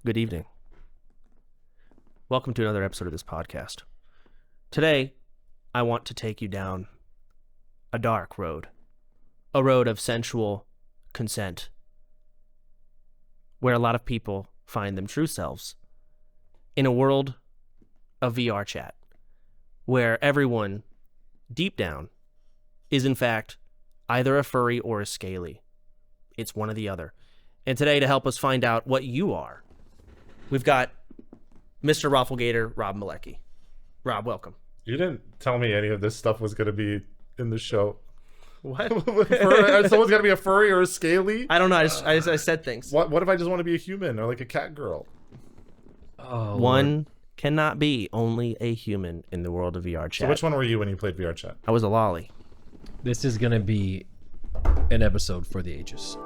good evening. Welcome to another episode of this podcast. Today, I want to take you down a dark road, a road of sensual consent, where a lot of people find them true selves, in a world of VRChat, where everyone, deep down, is in fact either a furry or a scaly. It's one or the other. And today, to help us find out what you are, we've got Mr. Roflgator, Rob Malecki. Rob, welcome. You didn't tell me any of this stuff was going to be in the show. What? Someone's going to be a furry or a scaly? I don't know. I said things. What if I just want to be a human or like a cat girl? Oh, one cannot be only a human in the world of VRChat. So which one were you when you played VRChat? I was a lolly. This is going to be an episode for the ages.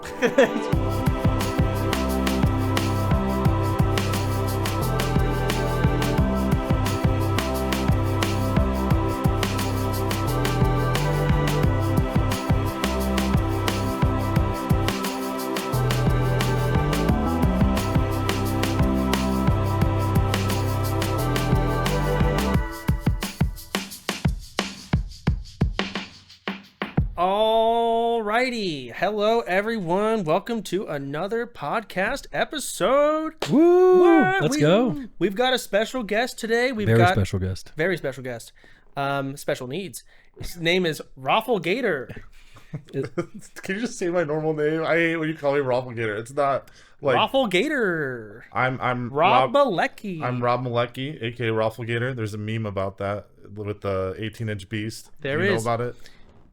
Alrighty. Hello, everyone. Welcome to another podcast episode. Woo! Let's go. We've got a special guest today. Very special guest. Very special guest. Special needs. His name is Roflgator. Can you just say my normal name? I hate when you call me Roflgator. It's not like Roflgator. I'm Rob Malecki. I'm Rob Malecki, aka Roflgator. There's a meme about that with the 18-inch beast. There Do you is. know about it?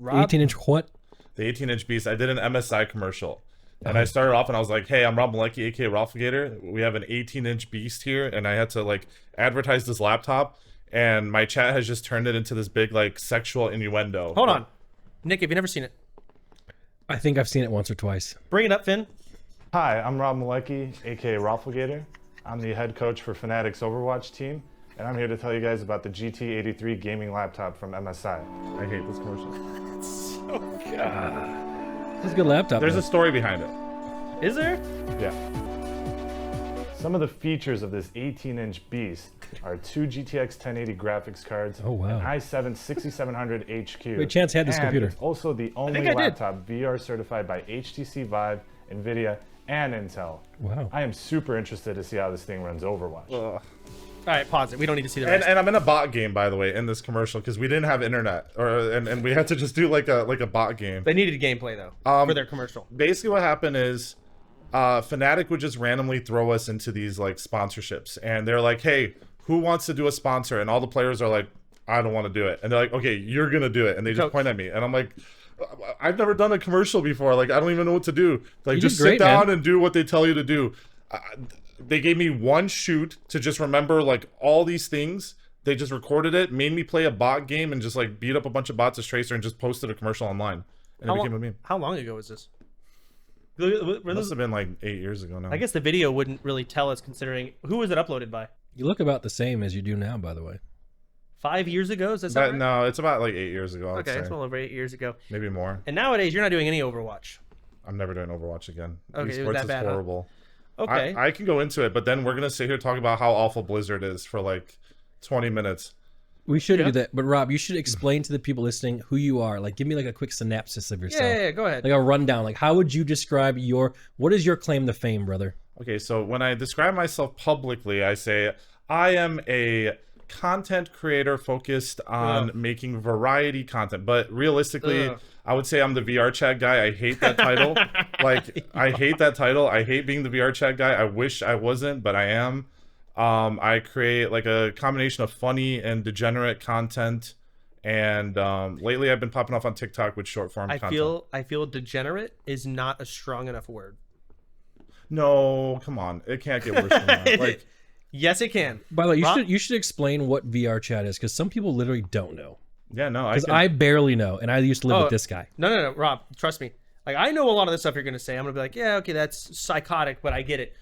18-inch what? The 18-inch beast. I did an MSI commercial. And I started off and I was like, hey, I'm Rob Malecki, aka Roflgator. We have an 18-inch beast here. And I had to like advertise this laptop. And my chat has just turned it into this big like sexual innuendo. Hold on. Nick, have you never seen it? I think I've seen it once or twice. Bring it up, Finn. Hi, I'm Rob Malecki, aka Roflgator. I'm the head coach for Fnatic's Overwatch team. And I'm here to tell you guys about the GT83 gaming laptop from MSI. I hate this commercial. It's a good laptop. There's though. a story behind it. Is there? Yeah. Some of the features of this 18-inch beast are two GTX 1080 graphics cards, Oh, wow. an i7 6700 HQ. Wait, Chance had this and computer. It's also the only think I did. laptop VR certified by HTC Vive, NVIDIA, and Intel. Wow. I am super interested to see how this thing runs Overwatch. All right, pause it. We don't need to see the And, rest. and I'm in a bot game, by the way, in this commercial because we didn't have internet, and we had to just do like a bot game. They needed gameplay, though, for their commercial. Basically, what happened is, Fnatic would just randomly throw us into these like sponsorships, and they're like, "Hey, who wants to do a sponsor?" And all the players are like, "I don't want to do it," and they're like, "Okay, you're gonna do it," and they just Coach. point at me, and I'm like, "I've never done a commercial before. Like, I don't even know what to do. Like, You just did great, sit down man. and do what they tell you to do." They gave me one shoot to just remember like all these things. They just recorded it, made me play a bot game, and just like beat up a bunch of bots as Tracer and just posted a commercial online, and it became a meme. How long ago was this? It must have been like 8 years ago now. I guess the video wouldn't really tell us, considering who was it uploaded by? You look about the same as you do now, by the way. 5 years ago? Is that right? No, it's about like 8 years ago. I'd Okay, say. it's well over 8 years ago. Maybe more. And nowadays, you're not doing any Overwatch. I'm never doing Overwatch again. Okay, it was Esports that is bad, huh? horrible. Okay. I can go into it, but then we're gonna sit here talking about how awful Blizzard is for like 20 minutes. We should Yeah. do that. But Rob, you should explain to the people listening who you are. Like, give me like a quick synopsis of yourself. Yeah, go ahead. Like a rundown. Like, how would you describe what is your claim to fame, brother? Okay, so when I describe myself publicly, I say I am a content creator focused on making variety content. But realistically, Ugh. I would say I'm the VRChat guy. I hate that title. I hate that title. I hate being the VRChat guy. I wish I wasn't, but I am. I create like a combination of funny and degenerate content. And lately I've been popping off on TikTok with short form content. I feel degenerate is not a strong enough word. No, come on. It can't get worse than that. Like, Yes, it can. By the way, Rob? you should explain what VRChat is, because some people literally don't know. yeah, no, Because I barely know, and I used to live with this guy. No, Rob, trust me. Like, I know a lot of the stuff you're gonna say. I'm gonna be like, yeah, okay, that's psychotic, but I get it.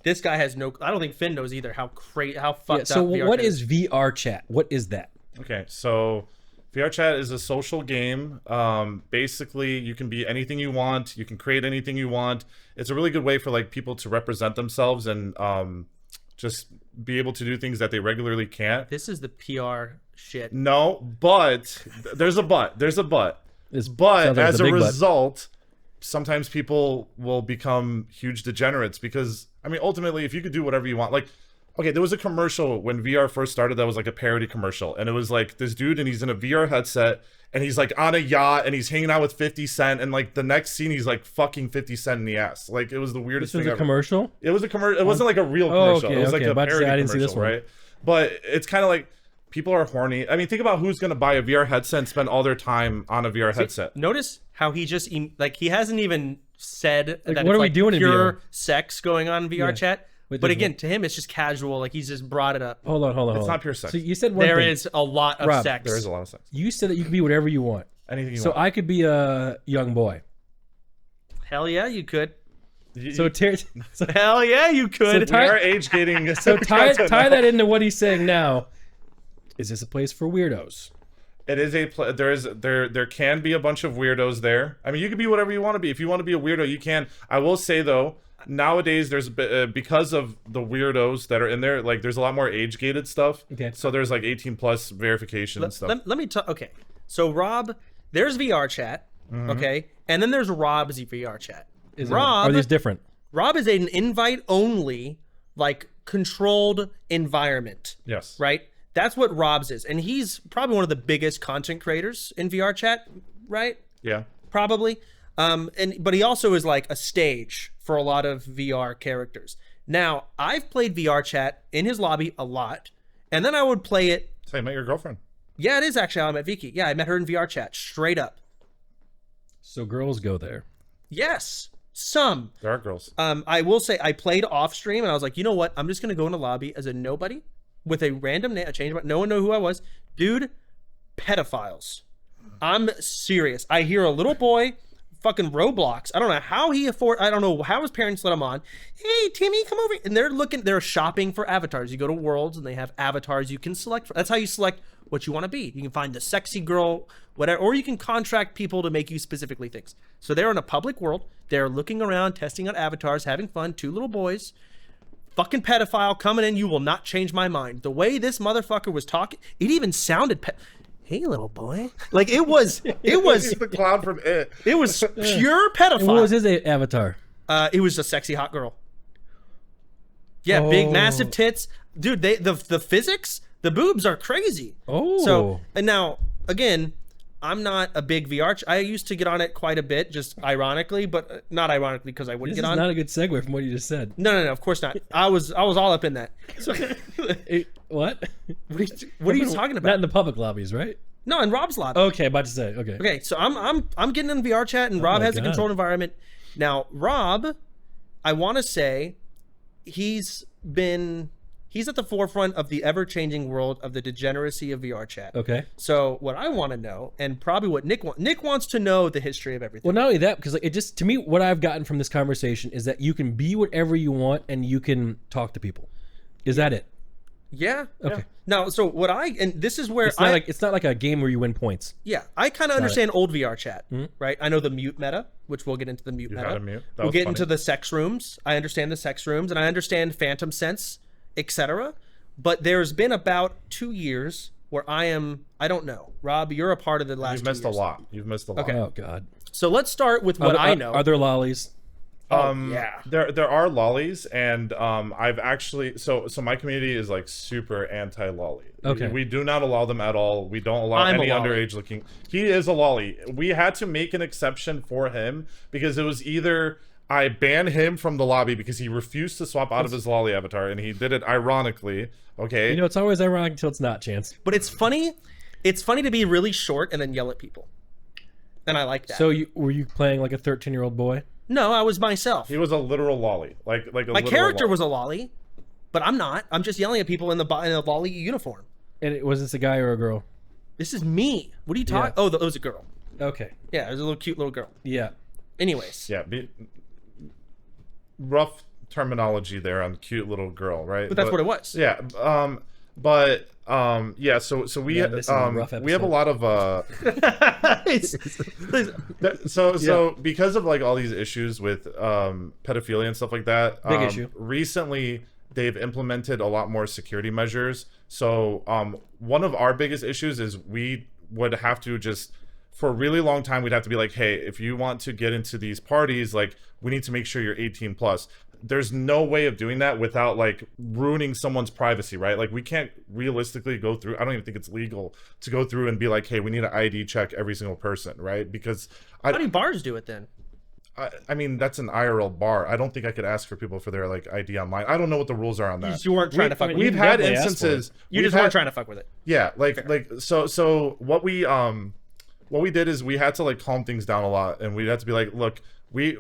This guy has no. I don't think Finn knows either. How fucked Yeah, so up. what VRChat is VRChat? What is that? Okay, so VRChat is a social game. Basically, you can be anything you want. You can create anything you want. It's a really good way for like people to represent themselves and just be able to do things that they regularly can't. This is the PR shit. No, but there's a but. There's a but. It's- But sounds like as it's a big but. result, sometimes people will become huge degenerates because, I mean, ultimately, if you could do whatever you want, like, okay, there was a commercial when VR first started that was like a parody commercial, and it was like this dude, and he's in a VR headset, and he's like on a yacht, and he's hanging out with 50 Cent, and like the next scene, he's like fucking 50 Cent in the ass. Like, it was the weirdest This was thing a ever. commercial? It was a commercial. It wasn't like a real Oh, commercial. okay, It was like okay. a About to say, parody I didn't see this commercial, one. right? But it's kind of like people are horny. I mean, think about who's going to buy a VR headset and spend all their time on a VR headset. Notice how he just like he hasn't even said that what it's are we like doing in pure VR? sex going on in VR Yeah. chat. Wait, But there's again, to him, it's just casual. Like he's just brought it up. Hold on. It's not pure sex. So you said one There thing. is a lot of Rob, sex. There is a lot of sex. You said that you can be whatever you want. Anything you So want. I could be a young boy. Hell yeah, you could. So Hell yeah, you could. So we are age gating. so tie that into what he's saying now. Is this a place for weirdos? It is there can be a bunch of weirdos there. I mean, you can be whatever you want to be. If you want to be a weirdo, you can. I will say though, nowadays there's because of the weirdos that are in there, like there's a lot more age gated stuff. Okay. So there's like 18 plus verification and stuff. Let me talk. Okay, so Rob, there's VR chat. Mm-hmm. Okay, and then there's Rob's VR chat. Is Rob, are these different? Rob is an invite only, like controlled environment. Yes. Right. That's what Rob's is, and he's probably one of the biggest content creators in VR chat. Right. Yeah. Probably. But he also is like a stage for a lot of VR characters. Now, I've played VR chat in his lobby a lot, and then I would play it. So you met your girlfriend. Yeah, it is actually how I met Vicky. Yeah, I met her in VR chat, straight up. So girls go there. Yes, some. There are girls. I will say I played off stream, and I was like, you know what? I'm just gonna go in the lobby as a nobody with a random name. I changed my. No one knew who I was, dude. Pedophiles. I'm serious. I hear a little boy. Fucking Roblox. I don't know how I don't know how his parents let him on. Hey, Timmy, come over. And they're shopping for avatars. You go to Worlds and they have avatars you can select. That's how you select what you want to be. You can find the sexy girl, whatever, or you can contract people to make you specifically things. So they're in a public world. They're looking around, testing out avatars, having fun. Two little boys. Fucking pedophile coming in. You will not change my mind. The way this motherfucker was talking, it even sounded hey, little boy. Like it was He's the clown from It. it was pure pedophile. And what was his avatar? It was a sexy hot girl. Yeah, big Oh. massive tits. Dude, the physics, the boobs are crazy. Oh. So, and now again, I'm not a big VR. I used to get on it quite a bit, just ironically, but not ironically because I wouldn't This get is on. not a good segue from what you just said. No, of course not. I was all up in that. So, What? what are you talking Not about? in the public lobbies, right? No, in Rob's lobby. Okay, about to say. Okay. Okay, so I'm getting in VR chat, and Rob my has a God. controlled environment. Now, Rob, I want to say, he's at the forefront of the ever-changing world of the degeneracy of VR chat. Okay. So what I want to know, and probably what Nick wants to know the history of everything. Well, not only that, because like, it just, to me, what I've gotten from this conversation is that you can be whatever you want and you can talk to people. Is that it? Yeah. Okay. Now, so what and this is where It's not like a game where you win points. yeah, I kind of understand old VR chat, right? I know the mute meta, which we'll get into the mute meta. had a mute. That We'll was get funny. into the sex rooms. I understand the sex rooms, and I understand Phantom Sense, etc. But there's been about 2 years where I don't know. Rob, you're a part of the last You've missed 2 a years. lot. You've missed a lot. Oh God. So let's start with what I know. Are there lollies? yeah. There are lollies, and I've actually so my community is like super anti lolly. Okay. We do not allow them at all. We don't allow I'm a any lolly. underage looking. He is a lolly. We had to make an exception for him because it was either I ban him from the lobby because he refused to swap out of his lolly avatar, and he did it ironically. Okay. You know, it's always ironic until it's not, Chance. But it's funny. It's funny to be really short and then yell at people. And I like that. So were you playing like a 13-year-old boy? No, I was myself. He was a literal lolly. Like a My literal character lolly. was a lolly, but I'm not. I'm just yelling at people in a lolly uniform. And was this a guy or a girl? This is me. What are you talking? Yeah. Oh, it was a girl. Okay. Yeah, it was a little cute little girl. Yeah. Anyways. Yeah. Rough terminology there on cute little girl, right? But that's what it was. Yeah. But yeah, so we Man, this is a rough we have a episode. lot of so because of like all these issues with pedophilia and stuff like that, Big issue. recently they've implemented a lot more security measures. So one of our biggest issues is we would have to just, for a really long time, we'd have to be like, hey, if you want to get into these parties, like, we need to make sure you're 18 plus. There's no way of doing that without like ruining someone's privacy, right? Like, we can't realistically go through, I don't even think it's legal to go through and be like, hey, we need an ID check every single person, right? Because How do bars do it then? I mean, that's an IRL bar. I don't think I could ask for people for their like ID online. I don't know what the rules are on that. You weren't trying to fuck with We've it. had definitely ask for it. instances. You we've just weren't had- trying to fuck with it. Yeah, so what we did is we had to like calm things down a lot, and we had to be like, look, we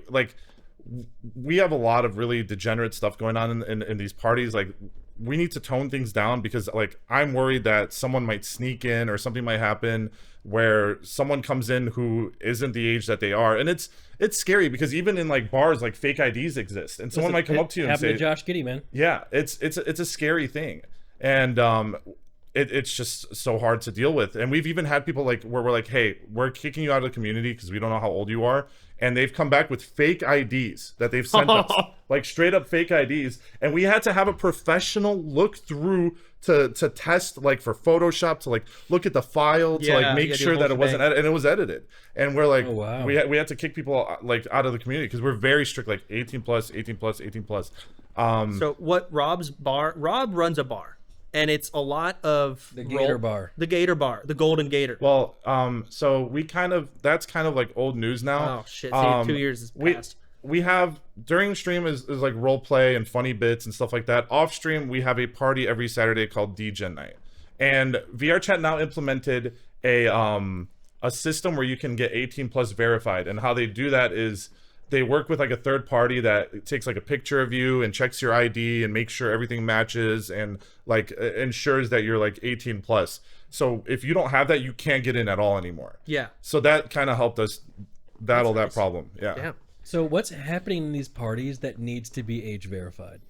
have a lot of really degenerate stuff going on in these parties. Like, we need to tone things down, because like, I'm worried that someone might sneak in or something might happen where someone comes in who isn't the age that they are. And it's scary, because even in like bars, like, fake IDs exist, and someone might come up to you and Happened say, to Josh Giddey, man. yeah, it's a scary thing. And it's just so hard to deal with. And we've even had people like, where we're like, hey, we're kicking you out of the community because we don't know how old you are, and they've come back with fake IDs that they've sent us, like straight up fake IDs, and we had to have a professional look through to test, like, for Photoshop, to like look at the file, to like make sure that it wasn't edited, and it was edited. And we're like, Oh, wow. we had to kick people like out of the community, because we're very strict, like 18 plus, 18 plus, 18 plus. So what Rob runs a bar, and it's a lot of The Gator Bar. The Gator Bar, the Golden Gator. Well, so that's kind of like old news now. Oh shit! See, 2 years has passed. We have, during stream is like role play and funny bits and stuff like that. Off stream, we have a party every Saturday called degen night, and VRChat now implemented a system where you can get 18 plus verified. And how they do that is they work with like a third party that takes like a picture of you and checks your ID and makes sure everything matches, and like ensures that you're like 18 plus. So if you don't have that, you can't get in at all anymore. Yeah. So that kind of helped us battle that problem. Yeah. Damn. So what's happening in these parties that needs to be age verified?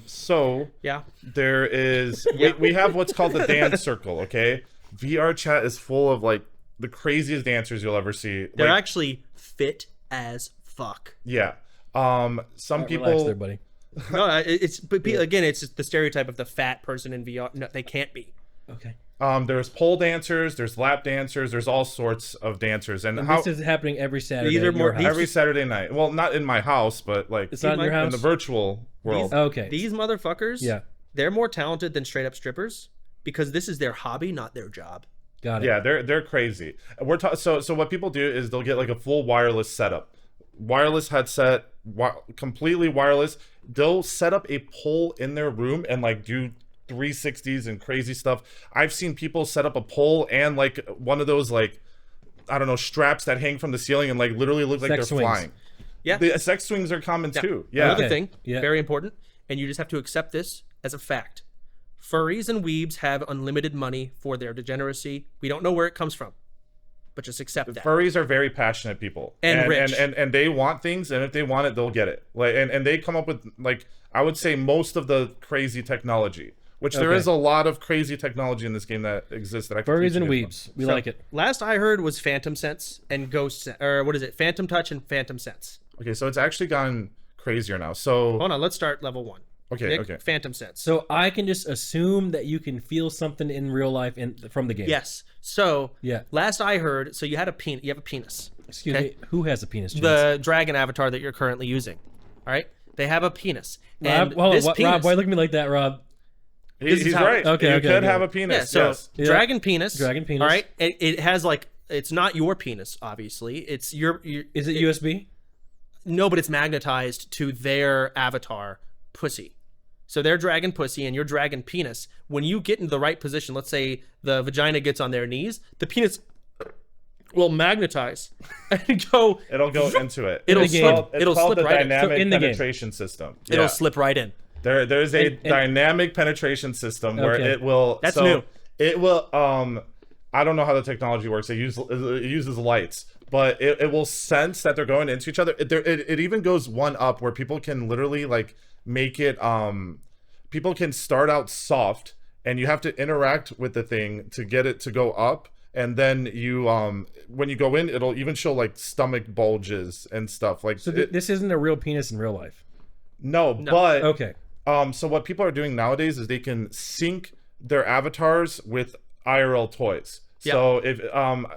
So Yeah. there is we have what's called the dance circle. Okay, VRChat is full of like the craziest dancers you'll ever see. They're Like, actually fit as fuck. yeah. Some Relax people there, buddy. No, again, it's just the stereotype of the fat person in VR. No, they can't be. Okay. there's pole dancers, there's lap dancers, there's all sorts of dancers, and This is happening every Saturday. These are at more- your house. every Saturday night. Well, not in my house, but like It's not in your in house. in the virtual world. Okay. These motherfuckers. Yeah. They're more talented than straight up strippers because this is their hobby, not their job. Got it. Yeah, they're crazy. So what people do is they'll get like a full wireless setup, wireless headset, completely wireless. They'll set up a pole in their room and like do 360s and crazy stuff. I've seen people set up a pole and like one of those like, I don't know, straps that hang from the ceiling and like literally look like Sex they're swings. flying. Yeah. The sex swings are common too. Yeah. Another Okay. thing, Yeah. very important, and you just have to accept this as a fact. Furries and weebs have unlimited money for their degeneracy. We don't know where it comes from, but just accept that. Furries are very passionate people, And rich. and they want things, and if they want it, they'll get it. Like, and they come up with, like, I would say most of the crazy technology, which there Okay. is a lot of crazy technology in this game that exists that I can Furries teach and you guys weebs. We like it. Last I heard was Phantom Sense and Ghost Sense, or what is it? Phantom Touch and Phantom Sense. about. Okay, so it's actually gotten crazier now. So Hold on, let's start level 1. okay, Nick, okay. Phantom Sense. So I can just assume that you can feel something in real life from the game. Yes. So Yeah. last I heard, so you had a penis. You have a penis. Excuse Okay. me. Who has a penis? Chance? The dragon avatar that you're currently using. All right. They have a penis. Rob, And hold this on, penis. Rob, why look at me like that, Rob? This is He's how- right. Okay, you okay, could okay. have a penis. Yeah. So Yes. Yeah. dragon penis. Dragon penis. All right. It has like it's not your penis, obviously. It's your. Is it USB? No, but it's magnetized to their avatar pussy. So their dragon pussy and your dragon penis, when you get into the right position, let's say the vagina gets on their knees, the penis will magnetize and go. It'll go into it. It'll It's slip- called- it's it'll called slip the right in. dynamic So in the game. penetration system. It'll Yeah. slip right in. There's a And- dynamic penetration system where Okay. it will. That's so new. It will. I don't know how the technology works. It uses lights, but it will sense that they're going into each other. It even goes one up where people can literally like make it. People can start out soft and you have to interact with the thing to get it to go up. And then you, when you go in, it'll even show like stomach bulges and stuff. Like, So this isn't a real penis in real life. no, but Okay. so what people are doing nowadays is they can sync their avatars with IRL toys. Yeah. So if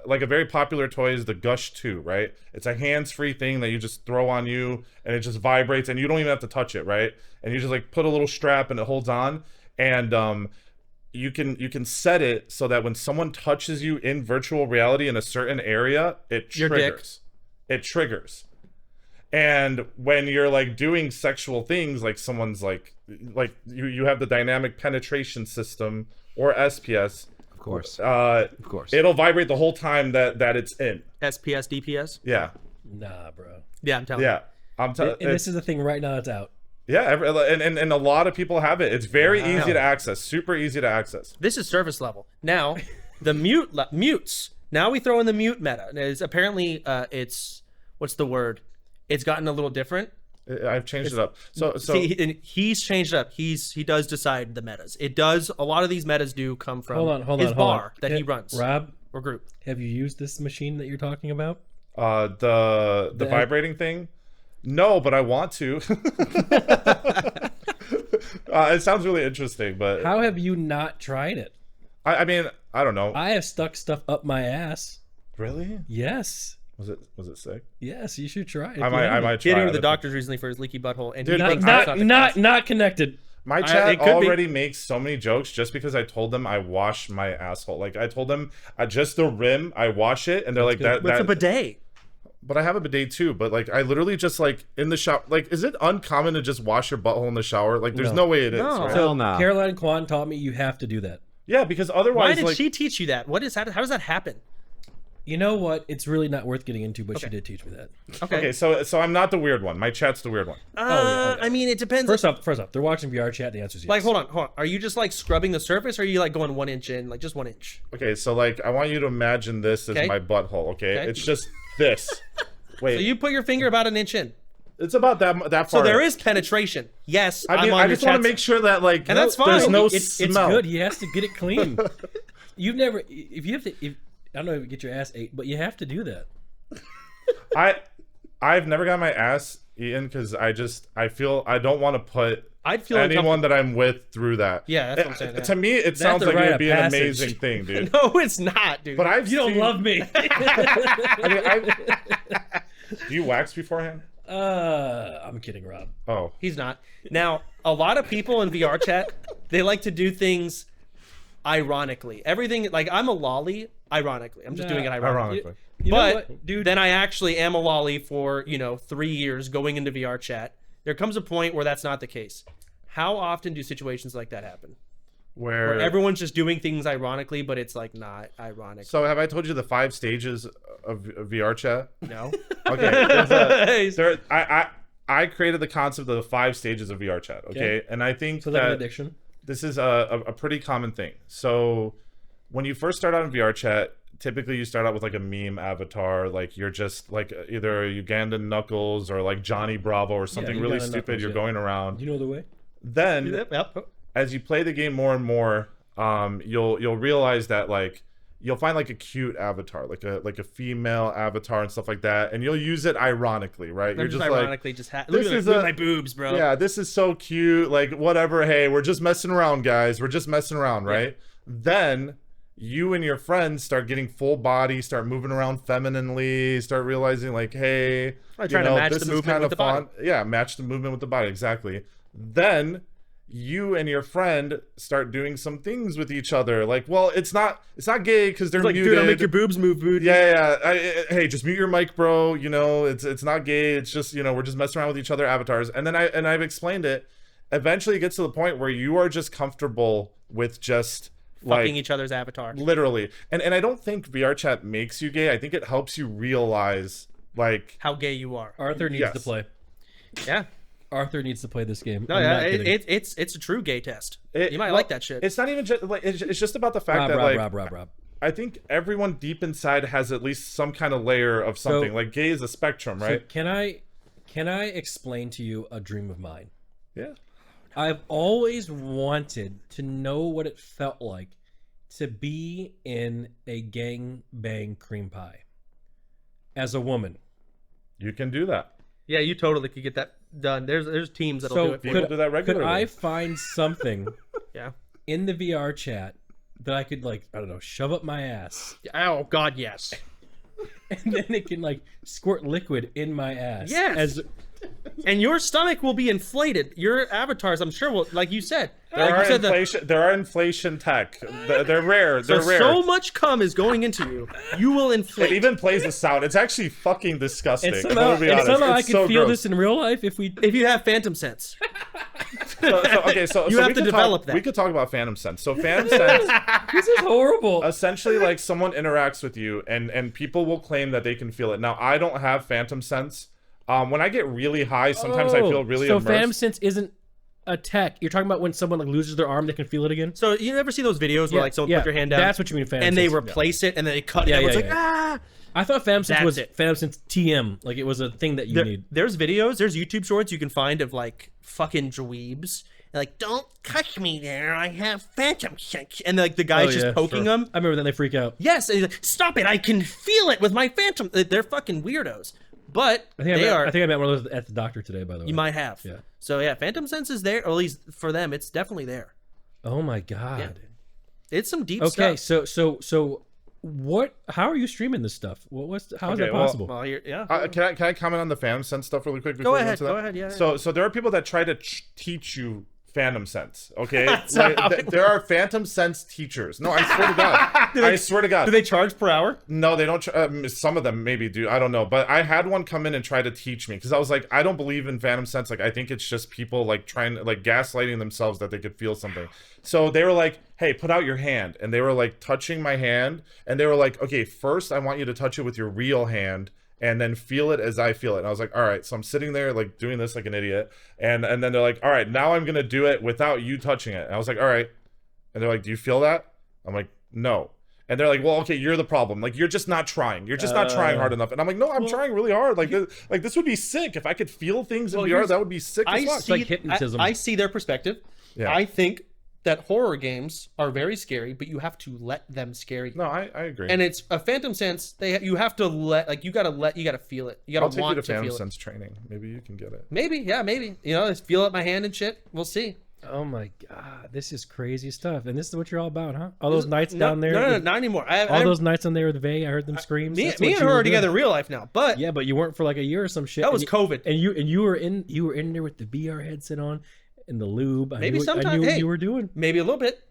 like a very popular toy is the Gush 2, right? It's a hands-free thing that you just throw on you and it just vibrates and you don't even have to touch it, right? And you just like put a little strap and it holds on, and you can set it so that when someone touches you in virtual reality in a certain area, it Your dick. triggers. It triggers. And when you're like doing sexual things, like someone's like you have the dynamic penetration system or SPS. Of course. Of course. It'll vibrate the whole time that it's in. SPS, DPS. Yeah. Nah, bro. Yeah, I'm telling Yeah. I'm telling And this is the thing right now. It's out. yeah, and a lot of people have it. It's very easy to access, super easy to access. This is surface level. Now, the mutes. Now we throw in the mute meta. And it's apparently it's what's the word? It's gotten a little different. I've changed it up. So See, and he's changed it up. He does decide the metas. It does. A lot of these metas do come from his bar that he runs Rob, or group. have you used this machine that you're talking about? the vibrating thing. No, but I want to. It sounds really interesting, but How have you not tried it? I mean, I don't know. I have stuck stuff up my ass. Really? Yes. Was it sick? Yes, you should try it. I might He try. had to go to the it. doctors recently for his leaky butthole, and Dude, he but thinks Not connected. My it chat could be. already makes so many jokes just because I told them I wash my asshole. Like I told them just the rim, I wash it, and they're like that. with a bidet. But I have a bidet too. But like I literally just like in the shower. Like, is it uncommon to just wash your butthole in the shower? Like, there's no way it is. No. Right? Hell no. Caroline Kwan taught me you have to do that. Yeah, because Why otherwise, did like, she teach you that? How does that happen? You know what? It's really not worth getting into, but she did teach me that. okay, so I'm not the weird one. My chat's the weird one. yeah. I mean, it depends. First off, they're watching VRChat. The answer is yes. Like, hold on. Are you just like scrubbing the surface, or are you like going 1 inch in, like just 1 inch? Okay, so like I want you to imagine this as Okay. my butthole. Okay, Okay. it's just this. Wait, So you put your finger about 1 inch in. it's about that far. So there is penetration. Yes, I mean, I'm on I your just want to chat make sure that like And that's there's fine. no it's smell. good. He has to get it clean. You've never, if you have to, I don't know if you get your ass ate, but you have to do that. I've never got my ass eaten because I feel I don't want to put I'd feel anyone that I'm with through that. Yeah, that's what I'm saying, yeah. To me, it sounds a like it rite would of be an passage. amazing thing, dude. No, it's not, dude. But I've You don't seen, love me. I mean, do you wax beforehand? I'm kidding, Rob. Oh, He's not. Now, a lot of people in VR chat, they like to do things ironically. Everything, like I'm a lolly ironically. I'm just doing it ironically. ironically. You know But what, dude? then I actually am a lolly for 3 years going into VR chat. There comes a point where that's not the case. How often do situations like that happen? Where everyone's just doing things ironically, but it's like not ironic. So have I told you the 5 stages of VR chat? No. Okay, I created the concept of the 5 stages of VR chat. Okay, and I think So like an that addiction. this is a pretty common thing. So when you first start out in VR chat, typically you start out with like a meme avatar, like you're just like either Ugandan Knuckles or like Johnny Bravo or something really Ugandan stupid. Knuckles, You're yeah. going around. Do you know the way? Then Yep. as you play the game more and more, you'll realize that like you'll find like a cute avatar, like a female avatar and stuff like that, and you'll use it ironically, right? You're just ironically just this is look at my boobs, bro. yeah, this is so cute, like whatever. Hey, we're just messing around, guys. We're just messing around, right? Then you and your friends start getting full body, start moving around femininely, start realizing like, hey, Right, trying to match this the is movement kind with of the body. fun. Yeah, match the movement with the body, exactly. Then you and your friend start doing some things with each other. Like, well, it's not gay because they're Like, muted. dude, I'll make your boobs move, dude. Yeah. Hey, just mute your mic, bro. It's not gay. It's just we're just messing around with each other avatars. And then I've explained it. Eventually, it gets to the point where you are just comfortable with just Fucking each other's avatar. literally. And I don't think VR chat makes you gay. I think it helps you realize like How gay you are. Arthur needs Yes. to play. Yeah. Arthur needs to play this game. No, I'm yeah, not kidding. it's a true gay test. it- You might well, like that shit. It's not even just like it's just about the fact that Rob. I think everyone deep inside has at least some kind of layer of something. Like gay is a spectrum, So right? can I explain to you a dream of mine? Yeah. I've always wanted to know what it felt like to be in a gangbang cream pie as a woman. You can do that. Yeah, you totally could get that done. There's teams that'll do it for People you. do that regularly. Could I find something Yeah. in the VR chat that I could, like, I don't know, shove up my ass, Oh God, yes. and then it can, like, squirt liquid in my ass? Yes. And your stomach will be inflated. Your avatars, I'm sure, will, like you said. There are inflation tech. They're rare. They're rare. So much cum is going into you. You will inflate. It even plays a sound. It's actually fucking disgusting. And I'm somehow, gonna be honest. I It's could so feel gross. this in real life if you have phantom sense. So You have we to could develop that. We could talk about Phantom Sense. So Phantom Sense, this is horrible. essentially, like someone interacts with you, and people will claim that they can feel it. Now, I don't have Phantom Sense. When I get really high, sometimes I feel really so immersed. Phantom Sense isn't a tech. You're talking about when someone, like, loses their arm, they can feel it again. So you never see those videos where like someone put your hand down? That's what you mean, Phantom and Sense. they replace it and then they cut Yeah, it. It's yeah, like, yeah. ah. I thought Phantom Sense That's was it. Phantom Sense TM. Like, it was a thing that you need. There's videos, there's YouTube shorts you can find of like fucking dweebs. Like, don't touch me there. I have phantom sense. And like the guy's just poking them. I remember then they freak out. Yes, and he's like, stop it! I can feel it with my phantom. They're fucking weirdos, but I think they I met one of those at the doctor today, by the way. You might have. Yeah. So yeah, phantom sense is there, or at least for them, it's definitely there. Oh my god. Yeah. It's some deep Okay, stuff. so what? How are you streaming this stuff? How is that possible? Well, yeah. Can I comment on the Phantom Sense stuff really quick? Go before we ahead. into that? Go ahead. Yeah. So there are people that try to teach you Phantom Sense. Okay, like, there are Phantom Sense teachers. No, I swear to God. I swear to God. Do they charge per hour? No, they don't. Some of them maybe do. I don't know. But I had one come in and try to teach me because I was like, I don't believe in Phantom Sense. Like, I think it's just people like trying, like, gaslighting themselves that they could feel something. So they were like, hey, put out your hand. And they were like touching my hand. And they were like, okay, first I want you to touch it with your real hand and then feel it as I feel it. And I was like, all right. So I'm sitting there like doing this like an idiot. And then they're like, all right, now I'm going to do it without you touching it. And I was like, all right. And they're like, do you feel that? I'm like, no. And they're like, well, okay, you're the problem. Like, you're just not trying. You're just not trying hard enough. And I'm like, no, I'm trying really hard. Like, this would be sick. If I could feel things in VR, that would be sick as fuck. It's like hypnotism. I see their perspective. Yeah. I think that horror games are very scary, but you have to let them scare you. No, I agree. And it's a Phantom Sense. You have to let, like, you gotta feel it. You gotta I'll take you want to to Phantom feel it. Sense training. Maybe you can get it. Maybe, yeah, maybe. You know, just feel up my hand and shit. We'll see. Oh my god, this is crazy stuff. And this is what you're all about, huh? All those nights down there. No, not anymore. All those nights on there with Vay, I heard them screams. Me That's and what you her were are doing. together in real life now, but Yeah, but you weren't for like a year or some shit. that was and COVID. And you were in there with the VR headset on and the lube. I Maybe knew sometime- what hey. you were doing. Maybe a little bit.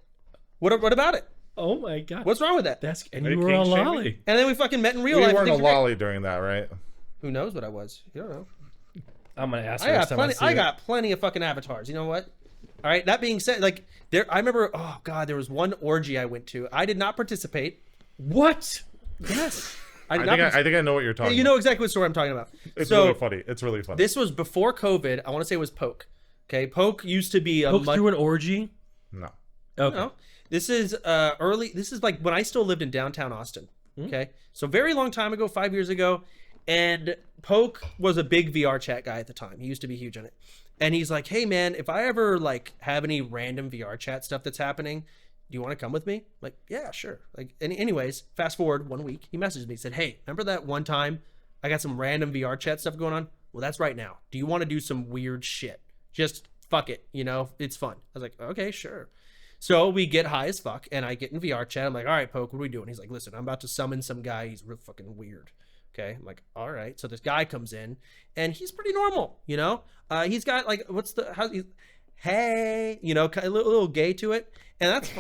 What about it? Oh my god. What's wrong with that? And Are you you were a kink shaming? lolly. And then we fucking met in real We life. weren't a Things were great. lolly during that, right? Who knows what I was? You don't know. I'm gonna ask I her got next time plenty. see I it. got plenty of fucking avatars. You know what? All right. That being said, like I remember. Oh god, there was one orgy I went to. I did not participate. What? Yes. I think I know what you're talking You about. know exactly what story I'm talking about. It's so really funny. It's really funny. this was before COVID. I want to say it was Poke. Okay, Poke used to be a Poke through an orgy? No. Okay. No, this is early. This is like when I still lived in downtown Austin. Okay, so very long time ago, 5 years ago, and Poke was a big VRChat guy at the time. He used to be huge on it, and he's like, "Hey man, if I ever like have any random VRChat stuff that's happening, do you want to come with me?" I'm like, yeah, sure. Like, anyways, fast forward 1 week, he messaged me, said, "Hey, remember that one time I got some random VRChat stuff going on? Well, that's right now. Do you want to do some weird shit? Just fuck it, you know, it's fun." I was like, okay, sure. So we get high as fuck, and I get in VR chat. I'm like, all right, Poke, what are we doing? He's like, listen, I'm about to summon some guy. He's real fucking weird. Okay. I'm like, all right. So this guy comes in, and he's pretty normal, you know? He's got like, hey, you know, a little gay to it. And that's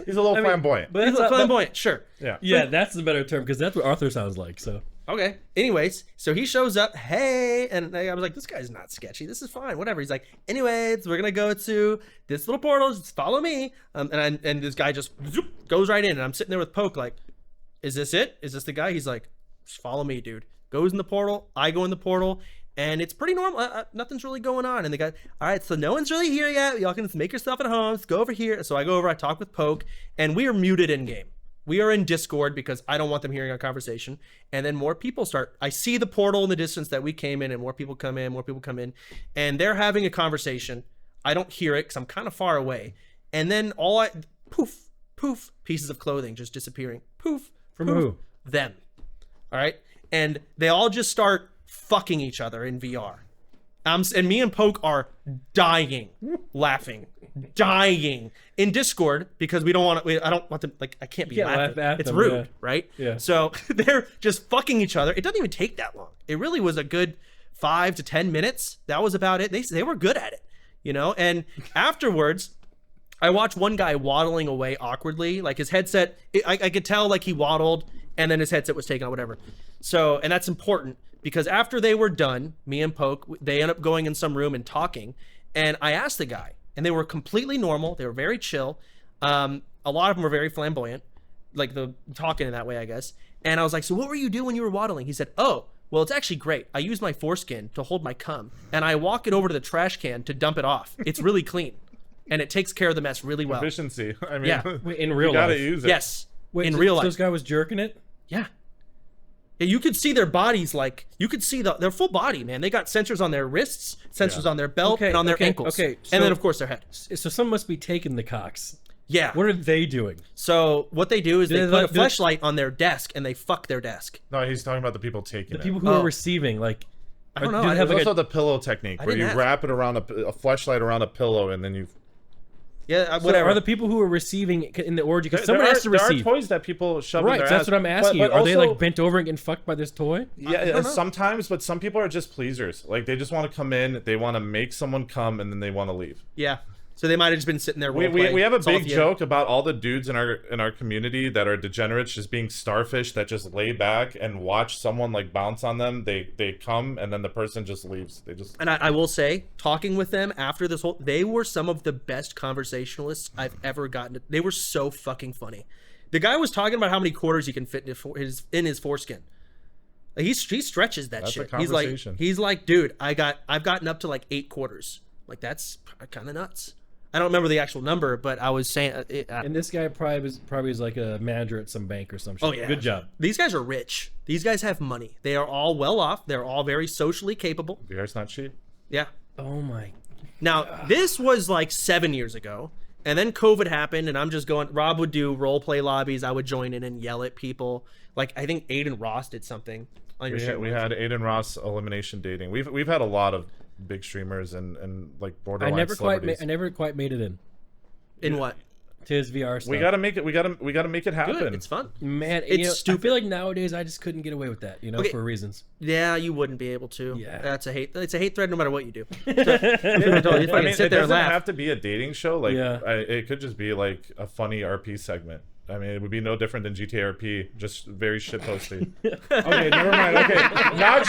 He's a little flamboyant. But he's flamboyant, sure. Yeah. yeah, that's the better term because that's what Arthur sounds like. So Okay. Anyways, so he shows up, hey, and I was like, this guy's not sketchy. This is fine, whatever. He's like, anyways, we're gonna go to this little portal. Just follow me. And this guy just zoop, goes right in, and I'm sitting there with Poke, like, is this it? Is this the guy? He's like, just follow me, dude. Goes in the portal. I go in the portal, and it's pretty normal. Nothing's really going on. And the guy, all right, so no one's really here yet. Y'all can just make yourself at home. Let's go over here. So I go over. I talk with Poke, and we are muted in game. We are in Discord because I don't want them hearing our conversation. And then more people start. I see the portal in the distance that we came in, and more people come in, and they're having a conversation. I don't hear it because I'm kind of far away. And then poof, poof, pieces of clothing just disappearing. Poof. From poof, who? Them. All right. And they all just start fucking each other in VR. And me and Poke are dying, laughing, dying in Discord because we don't want to. I don't want to. Like, I can't be laughing. Laugh at it's them, rude, yeah. right? Yeah. So they're just fucking each other. It doesn't even take that long. It really was a good 5 to 10 minutes. That was about it. They were good at it, you know. And afterwards, I watched one guy waddling away awkwardly, like his headset. I could tell like he waddled, and then his headset was taken out, whatever. So, and that's important. Because after they were done, me and Poke, they end up going in some room and talking. And I asked the guy, and they were completely normal. They were very chill. A lot of them were very flamboyant, like the talking in that way, I guess. And I was like, so what were you doing when you were waddling? He said, oh, well, it's actually great. I use my foreskin to hold my cum, and I walk it over to the trash can to dump it off. It's really clean, and it takes care of the mess really well. Efficiency. I mean, Yeah. Wait, in real you gotta life? use it. Yes, Wait, in so- real so life. this guy was jerking it? Yeah. Yeah, you could see their bodies, like you could see their full body, man. They got sensors on their wrists, sensors on their belt, and on their ankles. Okay, and then so- of course their head. So someone must be taking the cocks. Yeah. What are they doing? So what they do is they Do they put a like- do they- flashlight on their desk and they fuck their desk. No, he's talking about the people taking The it. people who Oh. are receiving, like, I don't know. do they I have There's like also a, the pillow technique where didn't you ask. wrap it around a flashlight around a pillow and then you. Yeah, so whatever. are the people who are receiving in the orgy? Because There someone has to there receive. are toys that people shove in Right, their so that's ass. what I'm asking But you. Are they also- like bent over and getting fucked by this toy? Yeah, don't know. sometimes, but some people are just pleasers. Like they just want to come in, they want to make someone come, and then they want to leave. Yeah. So they might have just been sitting there. We role-playing. have a It's all big theater. joke about all the dudes in our community that are degenerates, just being starfish that just lay back and watch someone like bounce on them. They come and then the person just leaves. They just. And I will say, talking with them after this whole, they were some of the best conversationalists I've ever gotten. They were so fucking funny. The guy was talking about how many quarters he can fit in his foreskin. Like, he stretches that That's a shit. conversation. He's like, dude, I've gotten up to like 8 quarters. Like, that's kind of nuts. I don't remember the actual number, but I was saying. And this guy probably is like a manager at some bank or some shit. Oh yeah, Good job. These guys are rich. These guys have money. They are all well off. They're all very socially capable. VR's not cheap. Yeah. Oh my. Now this was like 7 years ago, and then COVID happened, and I'm just going. Rob would do role play lobbies. I would join in and yell at people. Like I think Aiden Ross did something on your show. We had Aiden Ross elimination dating. We've had a lot of big streamers and like I borderline never celebrities. quite made it in what? to his VR stuff. We gotta make it. We gotta make it happen. Good. It's fun. Man, It's I stupid. feel like nowadays I just couldn't get away with that, Okay. for reasons. Yeah, you wouldn't be able to. Yeah. That's a hate. It's a hate thread no matter what you do. I Sit mean, there it and doesn't laugh. have to be a dating show. Like, Yeah. it could just be like a funny RP segment. I mean, it would be no different than GTA RP, just very shitposty. Okay, never mind. Okay, not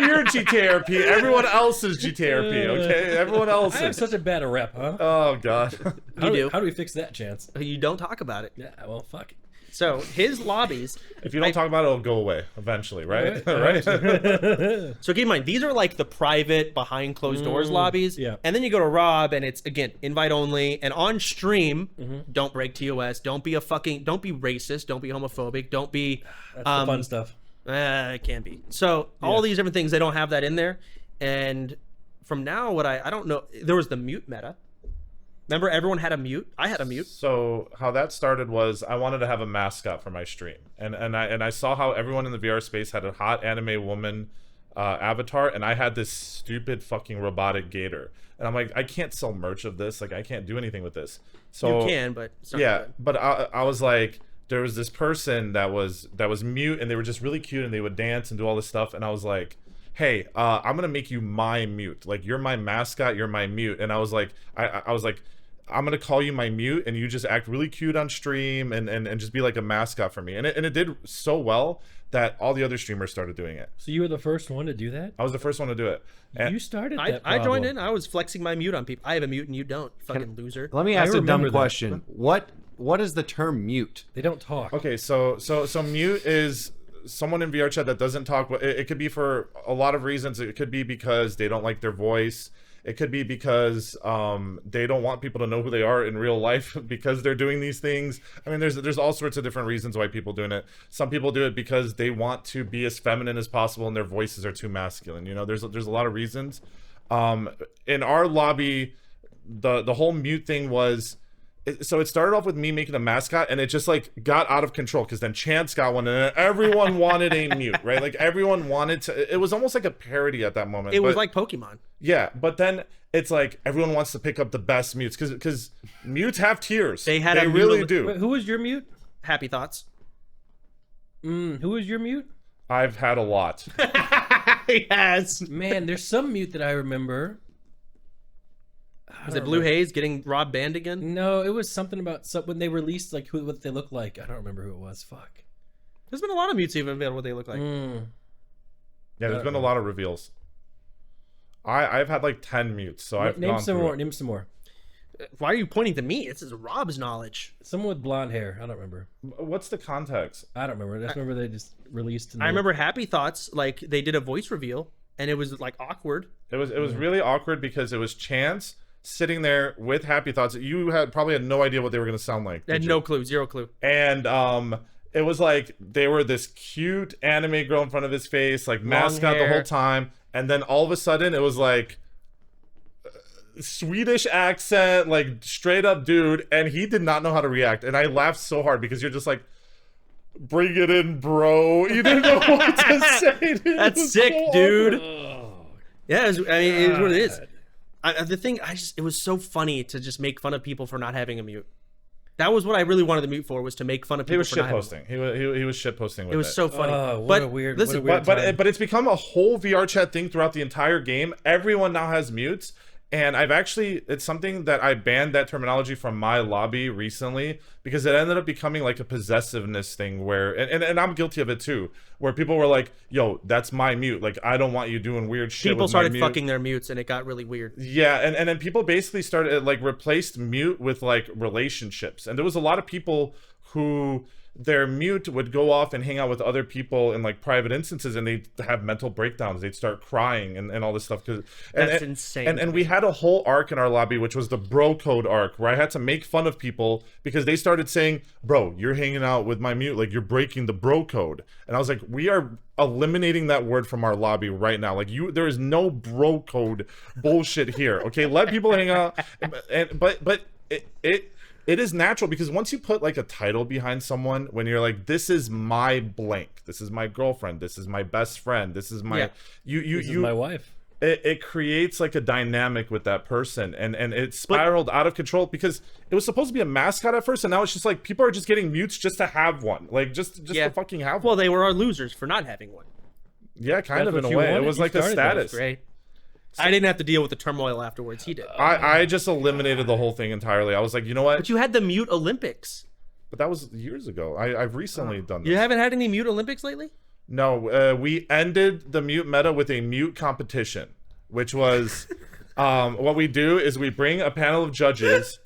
your GTA RP. Everyone else's GTA RP. Okay, everyone I have else's. such a bad rep, huh? Oh god. You do. How do we fix that, Chance? You don't talk about it. Yeah, well, fuck. So his lobbies. If you don't talk about it, it'll go away eventually, right? Alright. Right. So keep in mind, these are like the private behind closed doors lobbies. yeah. And then you go to Rob, and it's again invite only. And on stream, don't break TOS. Don't be racist. Don't be homophobic. Don't be. That's the fun stuff. It can be. So all these different things, they don't have that in there. And from now, I don't know. There was the mute meta. Remember, everyone had a mute. I had a mute. So how that started was I wanted to have a mascot for my stream, and I saw how everyone in the VR space had a hot anime woman avatar, and I had this stupid fucking robotic gator, and I'm like, I can't sell merch of this. Like, I can't do anything with this. So You can, but it's not yeah, good. but I was like, there was this person that was mute, and they were just really cute, and they would dance and do all this stuff, and I was like, hey, I'm gonna make you my mute. Like, you're my mascot, you're my mute. And I was like, I was like, I'm gonna call you my mute, and you just act really cute on stream and just be like a mascot for me. And it did so well that all the other streamers started doing it. So you were the first one to do that? I was the first one to do it. And You started I that joined problem. in. I was flexing my mute on people. I have a mute and you don't. You fucking loser. Let me ask a dumb remember that. question. What is the term mute? They don't talk. okay, so mute is someone in VRChat that doesn't talk. It could be for a lot of reasons. It could be because they don't like their voice. It could be because they don't want people to know who they are in real life because they're doing these things. I mean, there's all sorts of different reasons why people doing it. Some people do it because they want to be as feminine as possible and their voices are too masculine. You know, there's a lot of reasons. In our lobby, the whole mute thing was, so it started off with me making a mascot, and it just like got out of control because then Chance got one, and everyone wanted a mute, right? Like everyone wanted to. It was almost like a parody at that moment. It was like Pokemon. Yeah, but then it's like everyone wants to pick up the best mutes because mutes have tiers. They really do. Wait, who was your mute? Happy Thoughts. Who was your mute? I've had a lot. Yes. Man, there's some mute that I remember. Was it Blue Haze getting Rob banned again? No, it was something about when they released like what they look like. I don't remember who it was. Fuck. There's been a lot of mutes even available what they look like. Yeah, there's been a lot of reveals. I've had like 10 mutes, so I've name gone some through more. it. Name some more. Why are you pointing to me? This is Rob's knowledge. Someone with blonde hair. I don't remember. What's the context? I don't remember. I just remember they just released. I remember Happy Thoughts, like they did a voice reveal, and it was like awkward. It was really awkward because it was Chance sitting there with Happy Thoughts. You probably had no idea what they were going to sound like. I had no clue, zero clue. And it was like they were this cute anime girl in front of his face, like mascot the whole time, and then all of a sudden it was like Swedish accent, like straight up dude, and he did not know how to react. And I laughed so hard because you're just like, bring it in, bro. You didn't know what to say. Dude. That's sick, so dude. awkward. Yeah, it is what it is. The thing, it was so funny to just make fun of people for not having a mute. That was what I really wanted the mute for, was to make fun of people. He was for not shitposting. He was shitposting with it. It was so funny. What a weird. Listen, what a weird but it's become a whole VRChat thing throughout the entire game. Everyone now has mutes. And it's something that I banned that terminology from my lobby recently because it ended up becoming like a possessiveness thing where, and I'm guilty of it too, where people were like, yo, that's my mute. Like, I don't want you doing weird shit. People with started my mute. fucking their mutes and it got really weird. Yeah. And then people basically started like replaced mute with like relationships. And there was a lot of people who their mute would go off and hang out with other people in like private instances, and they'd have mental breakdowns. They'd start crying and all this stuff. That's insane. And we had a whole arc in our lobby, which was the bro code arc, where I had to make fun of people because they started saying, bro, you're hanging out with my mute, like you're breaking the bro code. And I was like, we are eliminating that word from our lobby right now. Like there is no bro code bullshit here. Okay, let people hang out. But it is natural because once you put like a title behind someone, when you're like, this is my blank, this is my girlfriend, this is my best friend, this is my this is my wife. It creates like a dynamic with that person, and it spiraled out of control because it was supposed to be a mascot at first, and now it's just like people are just getting mutes just to have one, like just to fucking have one. Well, they were our losers for not having one. Yeah, kind That's of in what a you way. wanted. It was You like a started that. status. Great. I didn't have to deal with the turmoil afterwards. He did. I just eliminated the whole thing entirely. I was like, you know what? But you had the mute Olympics. But that was years ago. I've recently done this. You haven't had any mute Olympics lately? No, we ended the mute meta with a mute competition, which was what we do is we bring a panel of judges,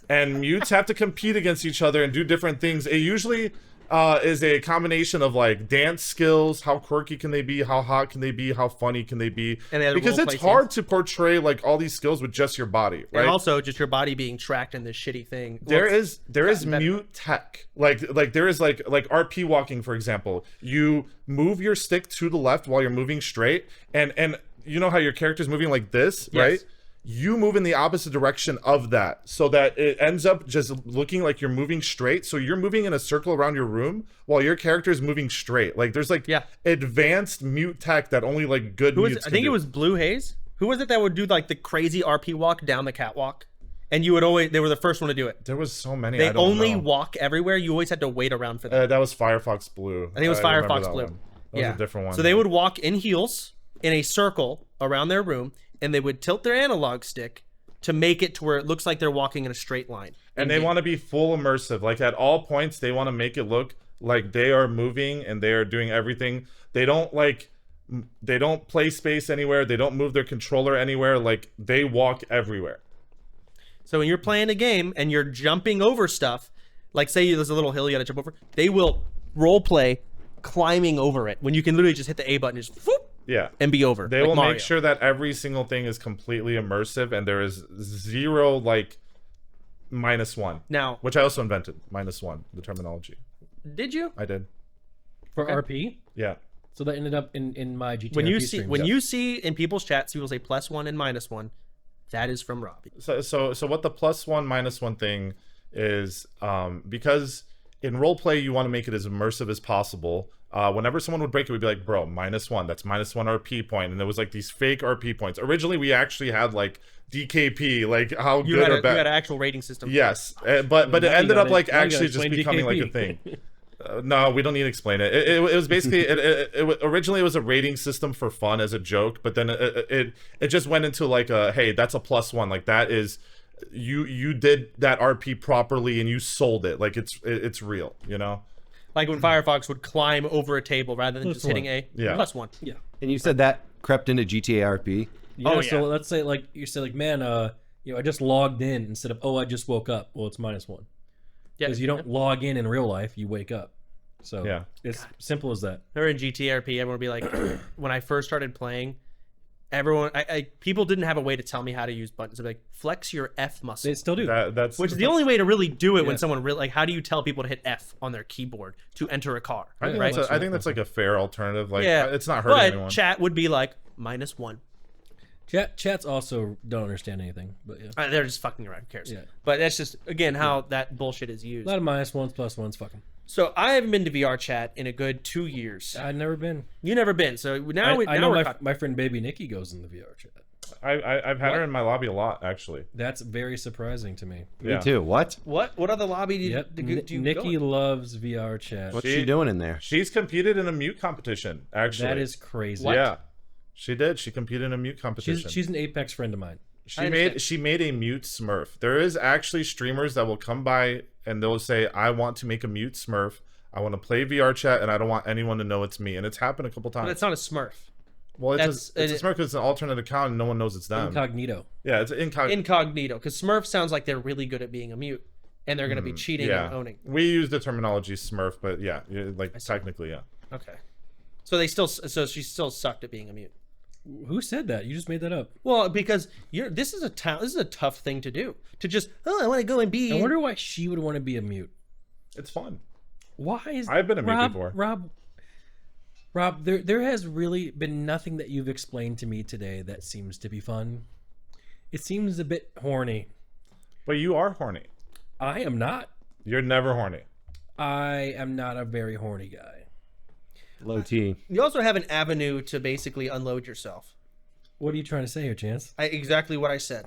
and mutes have to compete against each other and do different things. It usually is a combination of like dance skills, how quirky can they be, how hot can they be, how funny can they be, and because it's hard to portray like all these skills with just your body, right? And also just your body being tracked in this shitty thing. There is mute tech, like there is like RP walking, for example. You move your stick to the left while you're moving straight, and you know how your character's moving like this, Yes. right? You move in the opposite direction of that so that it ends up just looking like you're moving straight. So you're moving in a circle around your room while your character is moving straight. Like there's like advanced mute tech that only like good mutes I think it was Blue Haze. Who was it that would do like the crazy RP walk down the catwalk? And you would always, they were the first one to do it. There was so many. They I don't only know. walk everywhere. You always had to wait around for them. That was Firefox Blue. I think it was remember Firefox that Blue. one. That was a different one. So they would walk in heels in a circle around their room, and they would tilt their analog stick to make it to where it looks like they're walking in a straight line. And they want to be full immersive. Like at all points, they want to make it look like they are moving and they are doing everything. They don't play space anywhere. They don't move their controller anywhere. Like they walk everywhere. So when you're playing a game and you're jumping over stuff, like say there's a little hill you gotta jump over, they will role play climbing over it when you can literally just hit the A button and just whoop, Yeah. and be over. They like will Mario. make sure that every single thing is completely immersive and there is zero like -1. Now, Which I also invented. -1, the terminology. did you? I did. For Okay. RP. Yeah. So that ended up in my GTA. When you RP see streams. you see in people's chats, people say +1 and -1. That is from Robbie. So what the +1 -1 thing is, because in roleplay you want to make it as immersive as possible. Whenever someone would break it, we'd be like, bro, -1, that's -1 RP point. And there was like these fake RP points. Originally we actually had like DKP, like how You good had or bad. you had an actual rating system. Yes, but it Now you ended up gotta- like now you gotta actually just explain becoming like a DKP. thing. No, we don't need to explain it. It was basically originally it was a rating system for fun as a joke, but then it just went into like a, hey, that's a +1, like that is you did that RP properly and you sold it, like it's real, you know. Like when Firefox would climb over a table rather than just +1. hitting A. Yeah. +1. Yeah. And you said that crept into GTA RP. Yeah, Oh, so yeah. let's say like you said like, man, I just logged in instead of I just woke up. Well, it's -1. Yeah. Because you don't log in real life, you wake up. So Yeah. it's simple as that. Or in GTRP, everyone would be like, when I first started playing, everyone, people didn't have a way to tell me how to use buttons. They'd be like, flex your F muscle. They still do. That's Which is the only way to really do it when Yeah. someone really, like, how do you tell people to hit F on their keyboard to enter a car? I think, right? I think that's like a fair alternative. Like, Yeah. it's not hurting But anyone. chat would be like, -1. Chats also don't understand anything, but yeah. They're just fucking around. Who cares? Yeah. But that's just, again, how that bullshit is A used. lot of -1s, +1s, fuck them. So I haven't been to VRChat in a good 2 years. I've never been. You never been. So now, I know we're my, caught- my friend Baby Nikki goes in the VR chat. I've had her in my lobby a lot, actually. That's very surprising to me. Yeah. Me too. What? What other lobby Yep. do you go Nikki in? loves VR chat. What's she doing in there? She's competed in a mute competition, actually. That is crazy. Yeah. She did. She competed in a mute competition. She's an Apex friend of mine. I understand. She made a mute Smurf. There is actually streamers that will come by and they'll say, I want to make a mute Smurf. I want to play VR chat and I don't want anyone to know it's me. And it's happened a couple times. But it's not a Smurf. Well, it's a that's- Smurf because it's an alternate account and no one knows it's them. Incognito. Yeah, it's incognito. Incognito. Because Smurf sounds like they're really good at being a mute. And they're going to be cheating yeah. and owning. We use the terminology Smurf, but yeah, like technically, yeah. Okay. So she still sucked at being a mute. Who said that? You just made that up. Well, because this is a tough thing to do. To just, I want to go and be. I wonder why she would want to be a mute. It's fun. Why is I've been a mute Rob, before. Rob, there has really been nothing that you've explained to me today that seems to be fun. It seems a bit horny. But you are horny. I am not. You're never horny. I am not a very horny guy. Low T. You also have an avenue to basically unload yourself. What are you trying to say here, Chance? Exactly what I said.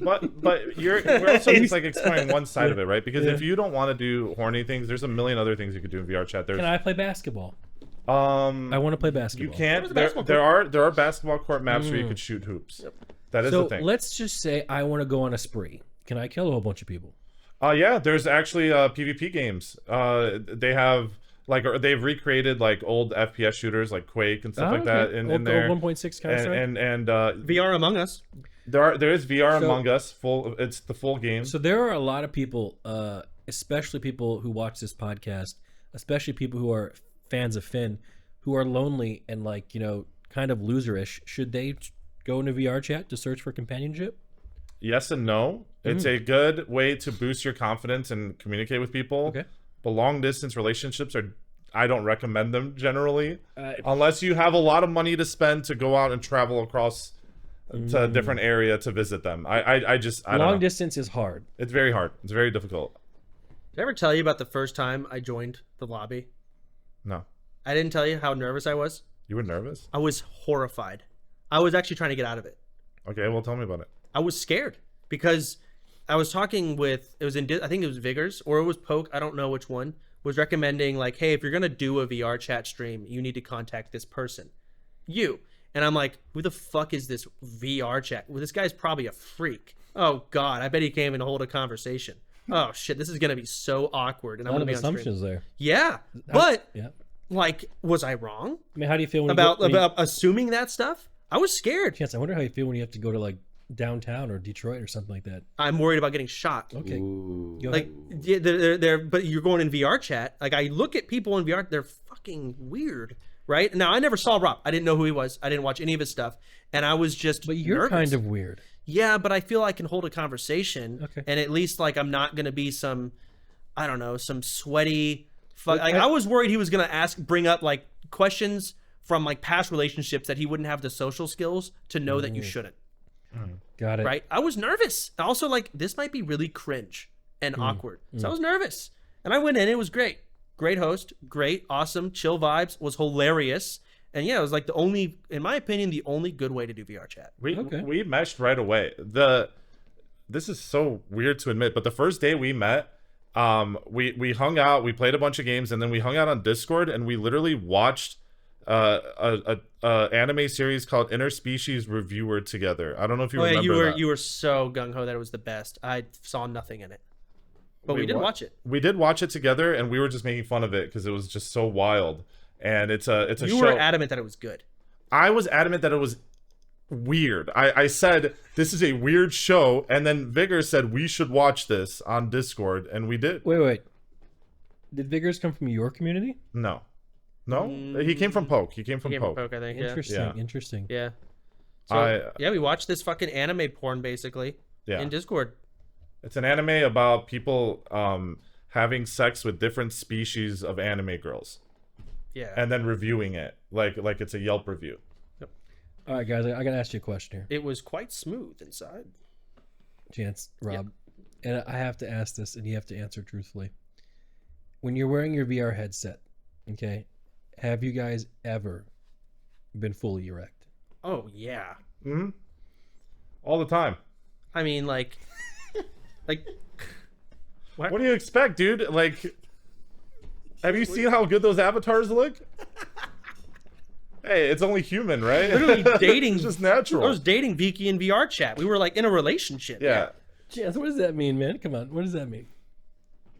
But we're also just like exploring one side of it, right? Because if you don't want to do horny things, there's a million other things you could do in VR chat. There's Can I play basketball? I I want to play basketball. you can't. a There basketball are basketball court maps where you could shoot hoops. That is So the thing. let's just say I want to go on a spree. Can I kill a whole bunch of people? Yeah, there's actually PvP games. They have they've recreated like old FPS shooters like Quake and stuff like that in old, there. Old 1.6 kind of stuff. And VR Among Us. there is VR So- Among Us full. It's the full game. So there are a lot of people, especially people who watch this podcast, especially people who are fans of Finn, who are lonely and kind of loserish. Should they go into VR chat to search for companionship? Yes and no. It's a good way to boost your confidence and communicate with people. Okay. But long distance relationships I don't recommend them generally, unless you have a lot of money to spend to go out and travel across to a different area to visit them. I don't Long know. distance is hard. It's very hard. It's very difficult. Did I ever tell you about the first time I joined the lobby? No. I didn't tell you how nervous I was. You were nervous? I was horrified. I was actually trying to get out of it. Okay, well tell me about it. I was scared because I was talking with, I think it was Vigors or it was Poke, I don't know which one, was recommending like, hey, if you're going to do a VR chat stream, you need to contact this person. You. And I'm like, who the fuck is this VR chat? Well, this guy's probably a freak. Oh God, I bet he can't even hold a conversation. Oh shit, this is going to be so awkward. And A I'm lot going of to be on stream. assumptions there. Yeah, but Yeah. like, was I wrong I mean, how do you feel when about assuming that stuff? I was scared. Chance, I wonder how you feel when you have to go to like downtown or Detroit or something like that. I'm worried about getting shot. Okay. Ooh. Go Like, ahead. yeah, they're but you're going in VR chat. Like, I look at people in VR, they're fucking weird. right? Now I never saw Rob. I didn't know who he was. I didn't watch any of his stuff, and I was just. But you're nervous. kind of weird. Yeah, but I feel I can hold a conversation, Okay. and at least like I'm not gonna be some, I don't know, some sweaty. Like, I was worried he was gonna bring up like questions from like past relationships that he wouldn't have the social skills to know that you shouldn't. Got it. Right? I was nervous. Also, like this might be really cringe and awkward, so I was nervous, and I went in. It was great. Great host, great, awesome, chill vibes. Was hilarious. And yeah, it was like the only, in my opinion, the only good way to do VRChat. We meshed right away. This is so weird to admit, but the first day we met, we hung out, we played a bunch of games, and then we hung out on Discord, and we literally watched a anime series called Interspecies Reviewer together. I don't know if you remember that. You were so gung ho that it was the best. I saw nothing in it, but we did watch it. We did watch it together, and we were just making fun of it because it was just so wild. And it's a show. You were adamant that it was good. I was adamant that it was weird. I said this is a weird show, and then Vigor said we should watch this on Discord, and we did. Wait. Did Vigors come from your community? No, he came from Poke. He came from Poke. I think. Interesting. Yeah. So we watched this fucking anime porn basically in Discord. It's an anime about people having sex with different species of anime girls. Yeah. And then reviewing it like it's a Yelp review. Yep. All right, guys, I gotta ask you a question here. It was quite smooth inside. Chance, Rob, and I have to ask this, and you have to answer truthfully. When you're wearing your VR headset, okay, have you guys ever been fully erect? Oh yeah. Mm-hmm. All the time. I mean, like. What do you expect, dude? Like. Have you seen how good those avatars look? Hey, it's only human, right? Literally dating. It's just natural. I was dating Vicky in VRChat. We were like in a relationship. Yeah. Chance, what does that mean, man? Come on, what does that mean?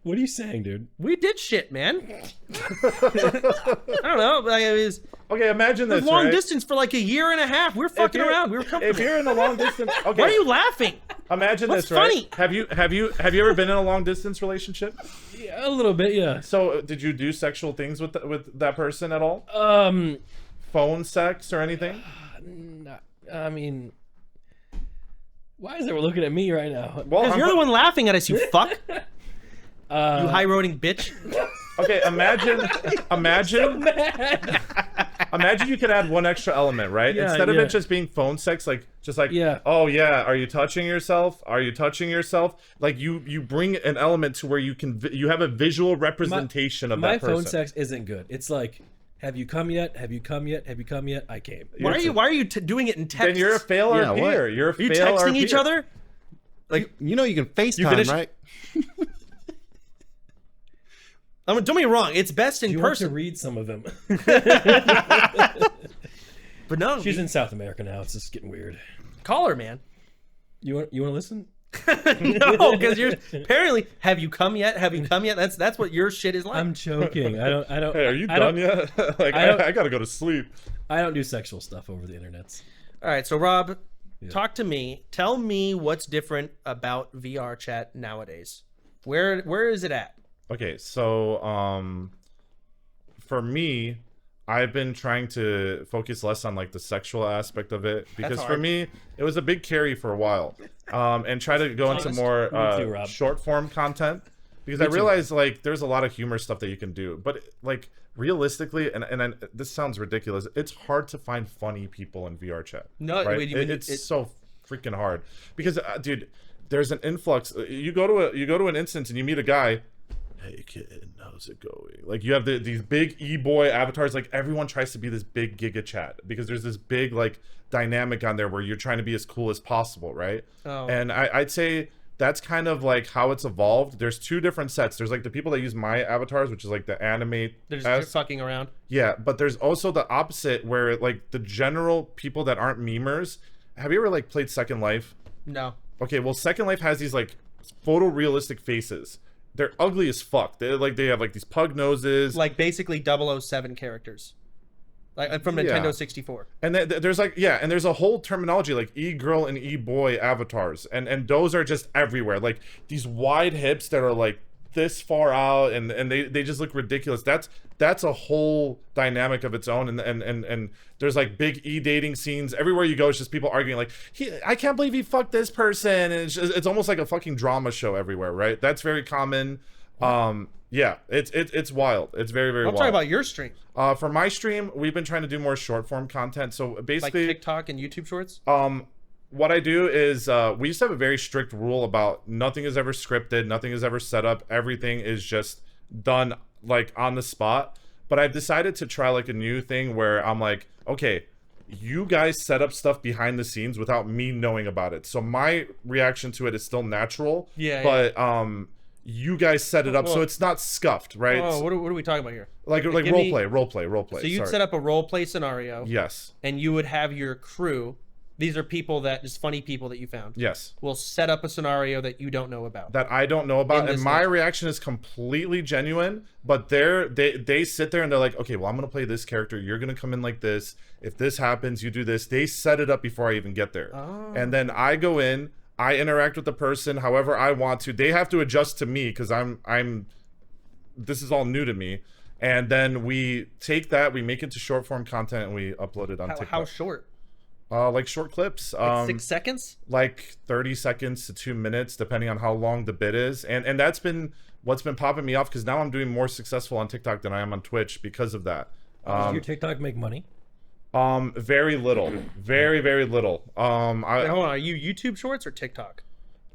What are you saying, dude? We did shit, man. I don't know. Like, it was okay, imagine this. long right? distance for like a year and a half. We were fucking around. We were comfortable. If you're in a long distance, okay. Why are you laughing? Imagine What's this, right? funny? Have you ever been in a long distance relationship? Yeah, a little bit, yeah. So, did you do sexual things with that person at all? Phone sex or anything? I mean, why is everyone looking at me right now? Well, Because you're the one laughing at us, you fuck. You high-roading bitch. Okay, imagine you could add one extra element, right? Yeah, Instead of it just being phone sex, oh yeah, are you touching yourself? Are you touching yourself? Like you bring an element to where you have a visual representation of that person. My phone sex isn't good. It's like, have you come yet? Have you come yet? Have you come yet? I came. Why are you doing it in text? Then you're a fail RPer. You're a fail Are you texting RPer. each other? Like you can FaceTime, finished? right? I mean, don't get me wrong. It's best in You person. want to read some of them? But no, She's in South America now. It's just getting weird. call her, man. You want to listen? No, because you're apparently. Have you come yet? Have you come yet? That's what your shit is like. I'm joking. I don't. Hey, are you done yet? I gotta go to sleep. I don't do sexual stuff over the internet. All right, so Rob, talk to me. Tell me what's different about VRChat nowadays. Where is it at? Okay, so for me, I've been trying to focus less on like the sexual aspect of it because for me it was a big carry for a while, and try to go into more short form content because I realized like there's a lot of humor stuff that you can do, but like realistically, and this sounds ridiculous, it's hard to find funny people in VRChat. No, right? It's so freaking hard because dude, there's an influx. You go to an instance and you meet a guy. Hey kid, how's it going? Like you have these big e-boy avatars. Like everyone tries to be this big Giga Chat because there's this big like dynamic on there where you're trying to be as cool as possible, right? Oh. And I'd say that's kind of like how it's evolved. There's two different sets. There's like the people that use my avatars, which is like the anime. They're just fucking around. Yeah, but there's also the opposite where like the general people that aren't memers. Have you ever like played Second Life? No. Okay, well Second Life has these like photorealistic faces. They're ugly as fuck. They have like these pug noses. Like basically 007 characters. Like from Nintendo 64. And there's like and there's a whole terminology like e-girl and e-boy avatars. And those are just everywhere. Like these wide hips that are like this far out, and they just look ridiculous. That's a whole dynamic of its own, and there's like big dating scenes everywhere you go. It's just people arguing like, I can't believe he fucked this person, and it's almost like a fucking drama show everywhere, right? That's very common. Yeah, it's wild. It's very very wild. I'm talking about your stream. For my stream, we've been trying to do more short form content. So basically, like TikTok and YouTube Shorts. What I do is we used to have a very strict rule about nothing is ever scripted, nothing is ever set up, everything is just done like on the spot. But I've decided to try like a new thing where I'm like, okay, you guys set up stuff behind the scenes without me knowing about it. So my reaction to it is still natural. Yeah. But you guys set it up so it's not scuffed, right? Oh, what are we talking about here? Like role play. So you'd set up a role play scenario. Yes. And you would have your crew. These are people just funny people that you found. Yes. Will set up a scenario that you don't know about. That I don't know about, and my reaction is completely genuine. But they sit there and they're like, okay, well, I'm gonna play this character. You're gonna come in like this. If this happens, you do this. They set it up before I even get there, and then I go in. I interact with the person however I want to. They have to adjust to me because I'm. This is all new to me, and then we take that, we make it to short form content, and we upload it on TikTok. How short? Like short clips. Like 6 seconds? Like 30 seconds to 2 minutes, depending on how long the bit is. And that's been what's been popping me off, because now I'm doing more successful on TikTok than I am on Twitch because of that. Does your TikTok make money? Very little. Very, very little. Wait, hold on. Are you YouTube Shorts or TikTok?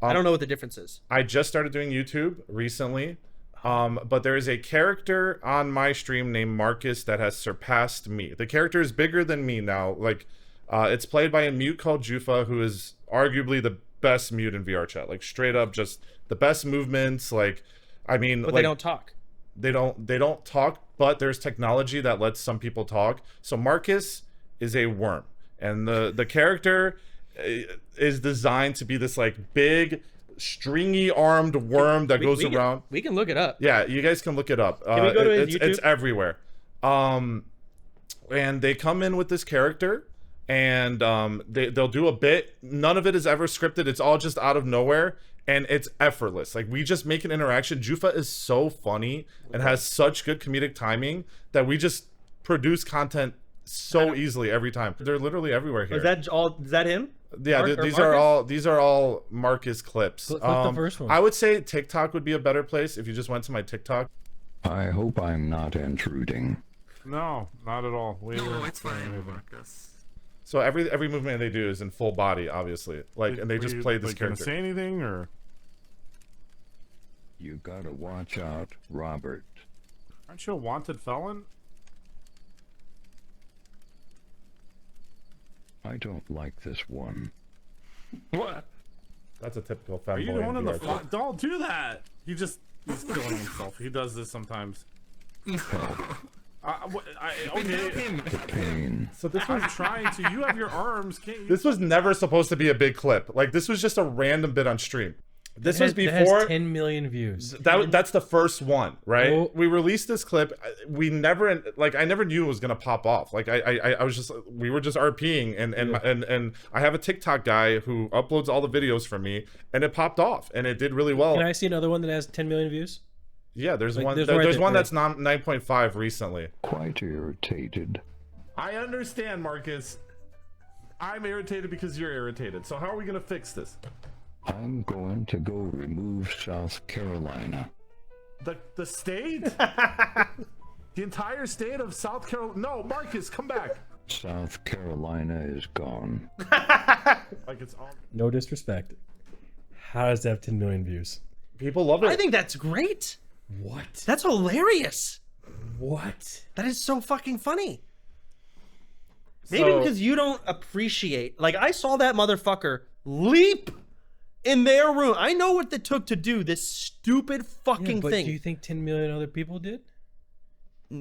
I don't know what the difference is. I just started doing YouTube recently. But there is a character on my stream named Marcus that has surpassed me. The character is bigger than me now. Like, it's played by a mute called Jufa, who is arguably the best mute in VRChat. Like, straight up, just the best movements. Like, I mean, but like, they don't talk. They don't talk, but there's technology that lets some people talk. So Marcus is a worm, and the character is designed to be this like big, stringy armed worm that goes around. We can look it up. Yeah, you guys can look it up. Can we go to his YouTube? It's everywhere. And they come in with this character, and they'll do a bit. None of it is ever scripted. It's all just out of nowhere, and it's effortless. Like, we just make an interaction. Jufa is so funny and has such good comedic timing that we just produce content so easily every time. They're literally everywhere here. Is that him? Yeah, these are all Marcus clips. Click the first one. I would say TikTok would be a better place if you just went to my TikTok. I hope I'm not intruding. No, not at all. No, it's fine, Marcus. So every movement they do is in full body, obviously. Like, and they just play this character. Say anything or? You gotta watch out, Robert. Aren't you a wanted felon? I don't like this one. What? That's a typical fanboy. Are you doing in the VR. Don't do that. He's killing himself. He does this sometimes. Okay. The pain. So this I'm was trying to. You have your arms. Can't you? this was never supposed to be a big clip. Like, this was just a random bit on stream. This was That before has 10 million views. that's the first one, right? Oh. We released this clip. We never, like, I never knew it was gonna pop off. Like, I was just, we were just RPing, and I have a TikTok guy who uploads all the videos for me, and it popped off, and it did really well. Can I see another one that has 10 million views? Yeah, there's Like, one. there's There's one right one there. that's 9.5 recently. Quite irritated. I understand, Marcus. I'm irritated because you're irritated. So how are we gonna fix this? I'm going to go remove South Carolina. The state? The entire state of South Carolina? No, Marcus, come back. South Carolina is gone. Like, it's all. No disrespect. How does that have 10 million views? People love it. I think that's great. What? That's hilarious. What? That is so fucking funny. Maybe because you don't appreciate. Like, I saw that motherfucker leap in their room. I know what it took to do this stupid fucking but thing. do you think 10 million other people did?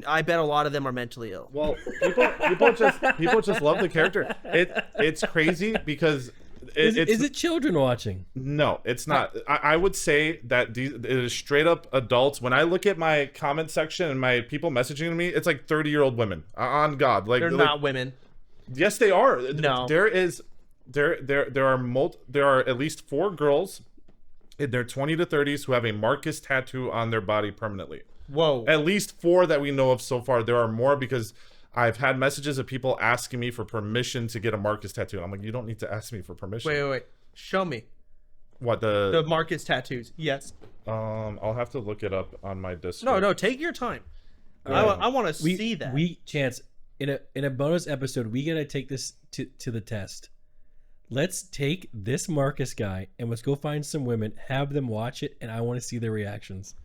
I bet a lot of them are mentally ill. Well, people just love the character. It's crazy because Is it children watching? no, it's not. I would say that it is straight up adults. When I look at my comment section and my people messaging me, it's like 30-year-old women. On God, like They're not women. Yes, they are. No. There are at least 4 girls in their 20 to 30s who have a Marcus tattoo on their body permanently. Whoa. At least 4 that we know of so far. There are more because I've had messages of people asking me for permission to get a Marcus tattoo. I'm like, you don't need to ask me for permission. Wait. Show me. What the Marcus tattoos? Yes. I'll have to look it up on my Discord. No, take your time. I want to see that. Chance, in a bonus episode, we gotta take this to the test. Let's take this Marcus guy and let's go find some women, have them watch it, and I want to see their reactions.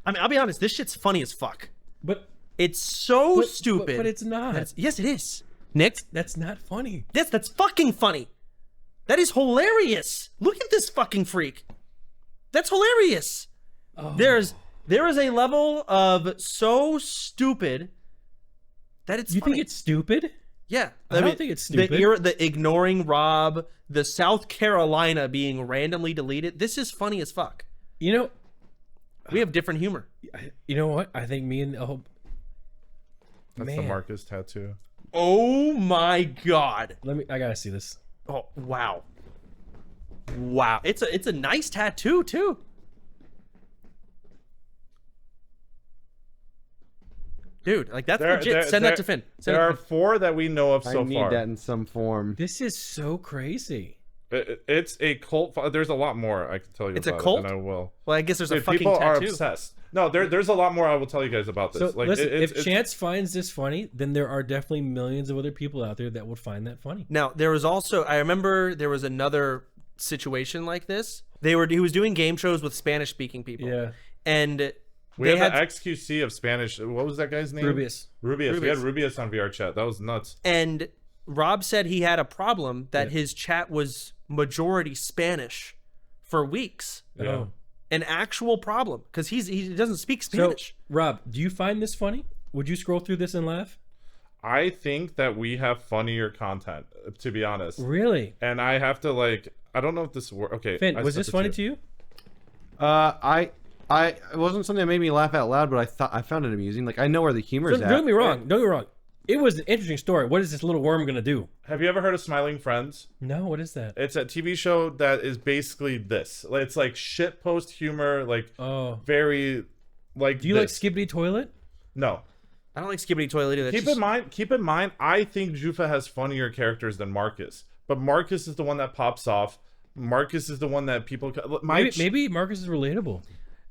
I mean, I'll be honest. This shit's funny as fuck. But it's so stupid. But it's not. Yes, it is. Nick, that's not funny. Yes, that's fucking funny. That is hilarious. Look at this fucking freak. That's hilarious. Oh. There is a level of so stupid that it's. You funny. think it's stupid? Yeah, I don't think it's stupid. The ignoring Rob, the South Carolina being randomly deleted. This is funny as fuck. You know, we have different humor. You know what? I think me and that's the Marcus tattoo. Oh my god! I gotta see this. Oh wow! It's a nice tattoo too. Dude, like that's legit. Send that to Finn. There are 4 that we know of so far. I need that in some form. This is so crazy. It's a cult. There's a lot more I can tell you about. It's a cult? And I will. Well, I guess there's a fucking people tattoo. are obsessed. No, there's a lot more I will tell you guys about this. So listen, if Chance finds this funny, then there are definitely millions of other people out there that would find that funny. Now, there was also, I remember there was another situation like this. He was doing game shows with Spanish-speaking people. Yeah. And we had the XQC of Spanish. What was that guy's name? Rubius. We had Rubius on VRChat. That was nuts. And Rob said he had a problem that his chat was majority Spanish for weeks. Yeah. Oh. An actual problem because he doesn't speak Spanish. So, Rob, do you find this funny? Would you scroll through this and laugh? I think that we have funnier content, to be honest. Really? And I have to I don't know if this works. Okay. Finn, was this funny to you? It wasn't something that made me laugh out loud, but I found it amusing. Like, I know where the humor is at. Don't get me wrong. It was an interesting story. What is this little worm gonna do? Have you ever heard of Smiling Friends? No, what is that? It's a TV show that is basically this. It's like shit post humor, very like. Do you like Skibbity Toilet? No, I don't like Skibbity Toilet either. Keep in mind. I think Jufa has funnier characters than Marcus, but Marcus is the one that pops off. Marcus is the one that people. Maybe Marcus is relatable.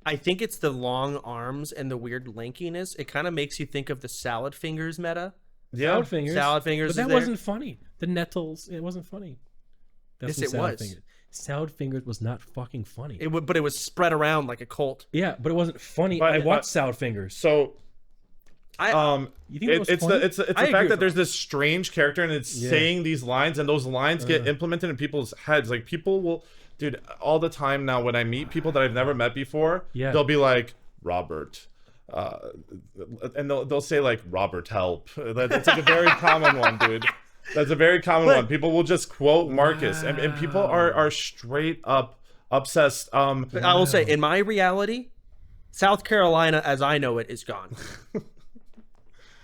I think it's the long arms and the weird lankiness. It kind of makes you think of the salad fingers meta. Yeah, salad fingers. But that wasn't funny. The nettles, it wasn't funny. Yes, it was. Fingers. Salad fingers was not fucking funny. But it was spread around like a cult. Yeah, but it wasn't funny. I watched Salad Fingers. So, you think it's the fact that there's this strange character and it's saying these lines and those lines get implemented in people's heads. Like people will, dude, all the time now when I meet people that I've never met before, they'll be like Robert. And they'll say like Robert help. That's like a very common one, dude. That's a very common one. People will just quote Marcus, and people are straight up obsessed. I will say, in my reality, South Carolina, as I know it, is gone.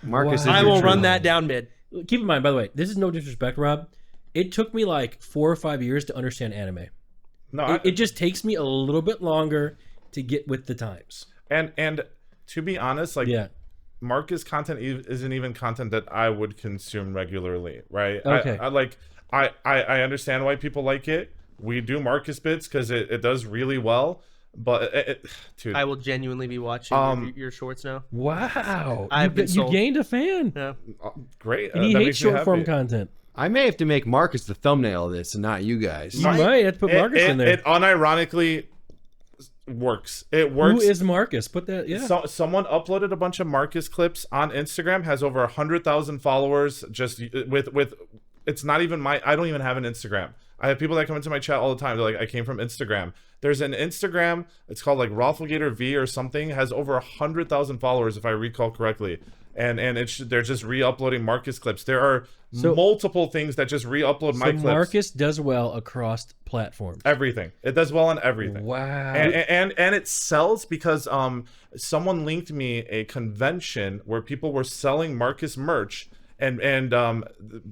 Marcus, I will run that down mid. Keep in mind, by the way, this is no disrespect, Rob. It took me like 4 or 5 years to understand anime. No, it just takes me a little bit longer to get with the times. And to be honest, Marcus content isn't even content that I would consume regularly, right? Okay. I understand why people like it. We do Marcus bits because it does really well, but dude, I will genuinely be watching your shorts now. Wow, you gained a fan. Yeah, great. And he hates short form content. I may have to make Marcus the thumbnail of this and not you guys. You might have to put Marcus in there. It unironically works. It works. Who is Marcus? Put that. Yeah. So, someone uploaded a bunch of Marcus clips on Instagram. Has over 100,000 followers. Just with, it's not even I don't even have an Instagram. I have people that come into my chat all the time. They're like, I came from Instagram. There's an Instagram. It's called like Roflgator V or something. Has over 100,000 followers if I recall correctly. And they're just re-uploading Marcus clips. There are multiple things that just re-upload my clips. Marcus does well across platforms. Everything. It does well on everything. Wow. And it sells because someone linked me a convention where people were selling Marcus merch, and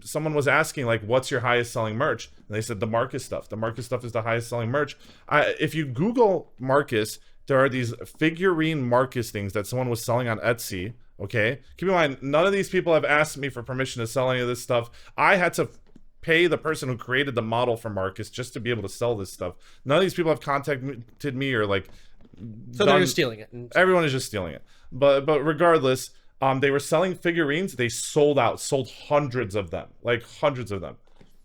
someone was asking like, what's your highest selling merch? And they said the Marcus stuff. The Marcus stuff is the highest selling merch. If you Google Marcus, there are these figurine Marcus things that someone was selling on Etsy. Okay, keep in mind, none of these people have asked me for permission to sell any of this stuff. I had to pay the person who created the model for Marcus just to be able to sell this stuff. None of these people have contacted me or like. So they're just stealing it. Everyone is just stealing it. But regardless, they were selling figurines. They sold hundreds of them, like hundreds of them.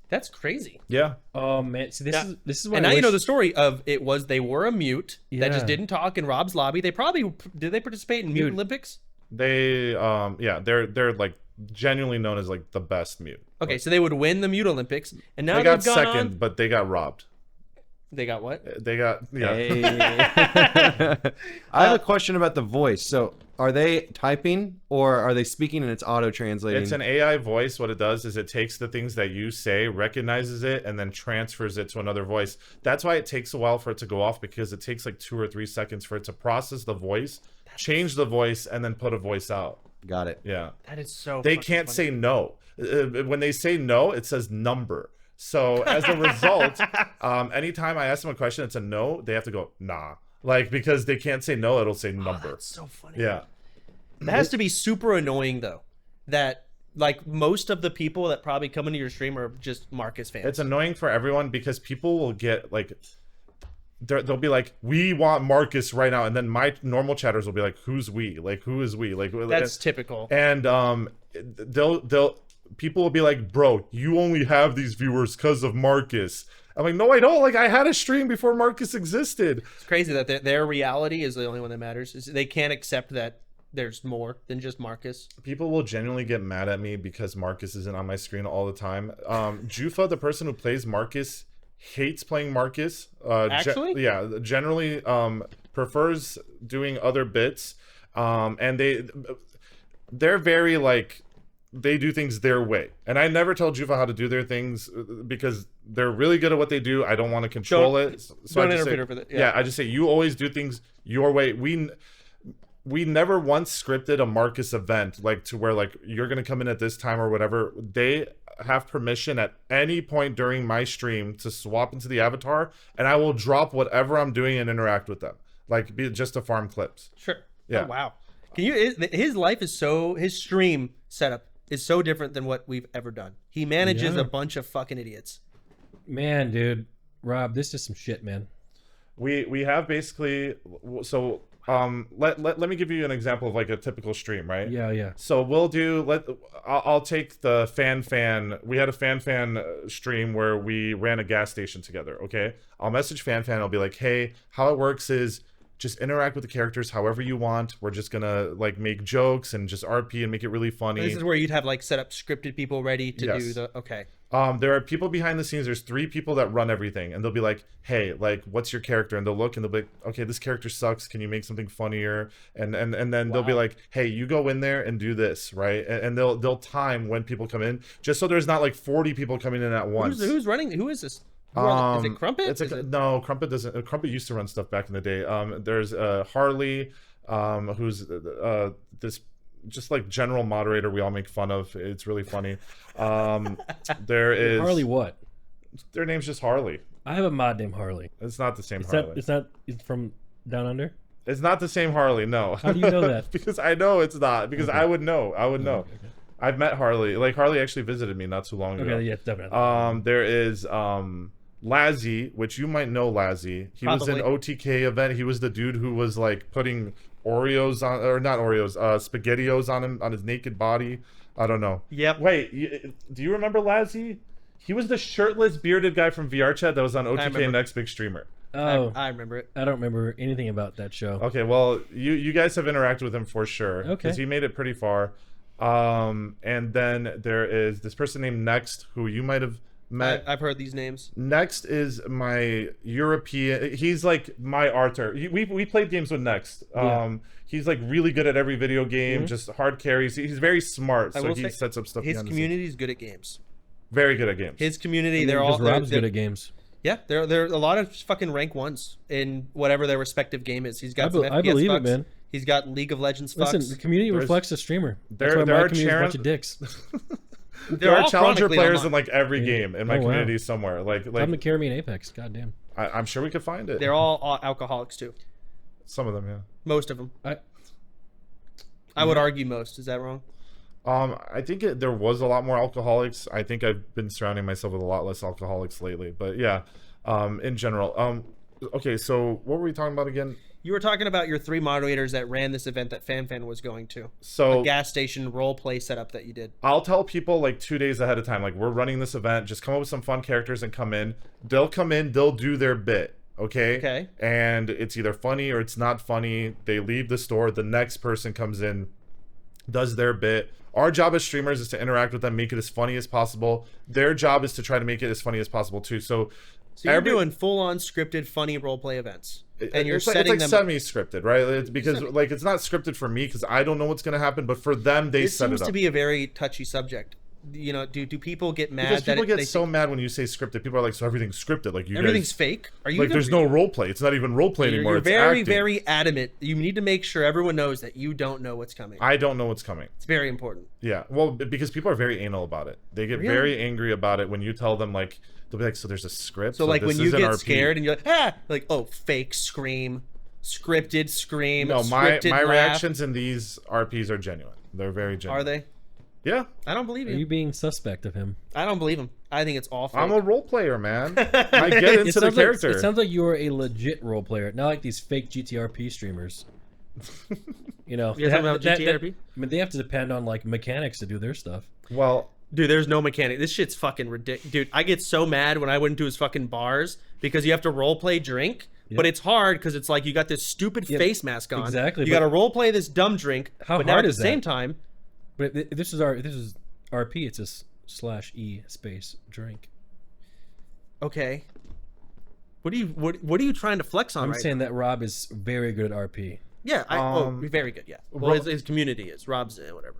That's crazy. Yeah. Oh man, see this is why. And now you know the story of they were a mute that just Yeah. didn't talk in Rob's lobby. They probably did they participate in Mute Olympics? They they're like genuinely known as like the best mute. Okay, so they would win the Mute Olympics, and now They got they've gone second, on. but they got robbed. They got what? They got Hey. I have a question about the voice. So, are they typing or are they speaking and it's auto translating? It's an AI voice. What it does is it takes the things that you say, recognizes it, and then transfers it to another voice. That's why it takes a while for it to go off, because it takes like 2 or 3 seconds for it to process the voice, change the voice, and then put a voice out. Got it. Yeah. That is so. They fucking can't funny. say no. When they say no, it says number. So as a result, anytime I ask them a question, it's a no. They have to go nah, like because they can't say no. It'll say number. That's so funny. Yeah. That has to be super annoying though. That like most of the people that probably come into your stream are just Marcus fans. It's annoying for everyone because people will get like, they'll be like, we want Marcus right now, and then my normal chatters will be like, who's we? Like who is we? Like That's typical. And they'll people will be like, bro, you only have these viewers because of Marcus. I'm like, no, I don't. Like, I had a stream before Marcus existed. It's crazy that their reality is the only one that matters. They can't accept that there's more than just Marcus. People will genuinely get mad at me because Marcus isn't on my screen all the time. Jufa, the person who plays Marcus, hates playing Marcus. Actually? Generally prefers doing other bits. And they're very like, they do things their way, and I never tell Juva how to do their things because they're really good at what they do. I don't want to control it, so don't I just say, interfere with it, yeah. I just say you always do things your way. We never once scripted a Marcus event like to where like you're gonna come in at this time or whatever. They have permission at any point during my stream to swap into the avatar, and I will drop whatever I'm doing and interact with them, like just to farm clips. Sure. Yeah. Oh, wow. His life is his stream setup is so different than what we've ever done. He manages Yeah. a bunch of fucking idiots. Man, dude, Rob, this is some shit, man. We have basically, so let me give you an example of like a typical stream, right? Yeah. So we'll do I'll take the fan. We had a fan stream where we ran a gas station together. Okay, I'll message fan. I'll be like, hey, how it works is just interact with the characters however you want. We're just gonna like make jokes and just RP and make it really funny. This is where you'd have like set up scripted people ready to Yes. do the okay. There are people behind the scenes. There's 3 people that run everything, and they'll be like, hey, like, what's your character? And they'll look and they'll be like, okay, this character sucks. Can you make something funnier? And then they'll be like, hey, you go in there and do this, right? And they'll time when people come in, just so there's not like 40 people coming in at once. Who's running? Who is this? Is it Crumpet? No, Crumpet doesn't. Crumpet used to run stuff back in the day. There's Harley, who's this just like general moderator we all make fun of. It's really funny. There is Harley what? Their name's just Harley. I have a mod named Harley. It's not the same It's Harley. it's from Down Under? It's not the same Harley. No. How do you know that? Because I know it's not. Because I would know. Okay. I've met Harley. Like Harley actually visited me not too long ago. Okay, yeah, definitely. There is Lazzy, which you might know Lazzy. He was in OTK event. He was the dude who was like putting Oreos on, or not Oreos, SpaghettiOs on him, on his naked body. I don't know. Yep. Wait, do you remember Lazzy? He was the shirtless bearded guy from VRChat that was on OTK Next Big Streamer. Oh, I remember it. I don't remember anything about that show. Okay, well, you guys have interacted with him for sure. Okay. Because he made it pretty far. And then there is this person named Next, who you might have met. I've heard these names. Next is my European. He's like my Arthur. We played games with Next. He's like really good at every video game, just hard carries. He's very smart, so he sets up stuff. His behind the community is good at games. scenes. Very good at games. His community, Because they're all Rob's they're- good at games. Yeah, there are a lot of fucking rank 1s in whatever their respective game is. He's got some I FPS believe it, bucks. man. He's got League of Legends fucks. Listen, the community reflects the streamer. That's there why are my community is a bunch of dicks. There are all challenger chronically players online. in like every game in my Oh, wow. community somewhere. Like Come to carry me in Apex. Goddamn. I'm sure we could find it. They're all alcoholics too. Some of them, yeah. Most of them. I Mm-hmm. would argue most. Is that wrong? I think there was a lot more alcoholics. I think I've been surrounding myself with a lot less alcoholics lately. But yeah, in general. Okay, so what were we talking about again? You were talking about your 3 moderators that ran this event that FanFan was going to. So A gas station role play setup that you did. I'll tell people like 2 days ahead of time, like we're running this event. Just come up with some fun characters and come in. They'll come in. They'll do their bit. Okay. Okay. And it's either funny or it's not funny. They leave the store. The next person comes in, does their bit. Our job as streamers is to interact with them, make it as funny as possible. Their job is to try to make it as funny as possible too. So you're doing full-on scripted, funny role play events, and you're it's setting like them. semi-scripted, right? It's because like it's not scripted for me because I don't know what's gonna happen, but for them they It set seems it up. to be a very touchy subject. You know, do people get mad Because people that get so mad when you say scripted. People are like, so everything's scripted. Like you everything's guys, fake? Are you like even there's no role play. It's not even role play anymore. You're It's very, acting. very adamant. You need to make sure everyone knows that you don't know what's coming. I don't know what's coming. It's very important. Yeah, well, because people are very anal about it. They get Really? very angry about it when you tell them like they'll be like, so there's a script. So like this when you isn't get RP. scared and you're like, oh, fake scream, scripted scream. No, my scripted laugh. reactions in these RPs are genuine. They're very genuine. Are they? Yeah. I don't believe Are you. you being suspect of him? I don't believe him. I think it's all fake. I'm a role player, man. I get into the character. It sounds like you're a legit role player, not like these fake GTRP streamers. You know, You guys talking about GTRP? I mean, they have to depend on like mechanics to do their stuff. Well, Dude, there's no mechanic. This shit's fucking ridiculous. Dude, I get so mad when I went into his fucking bars because you have to role play drink, but it's hard because it's like you got this stupid face mask on. Exactly, You but- got to role play this dumb drink. How but now hard at is the that? same time, But this is RP. It's a /e space drink. okay. What are you trying to flex on I'm right saying that Rob is very good at RP. now? Yeah, very good. Yeah. Well, his community is Rob's whatever.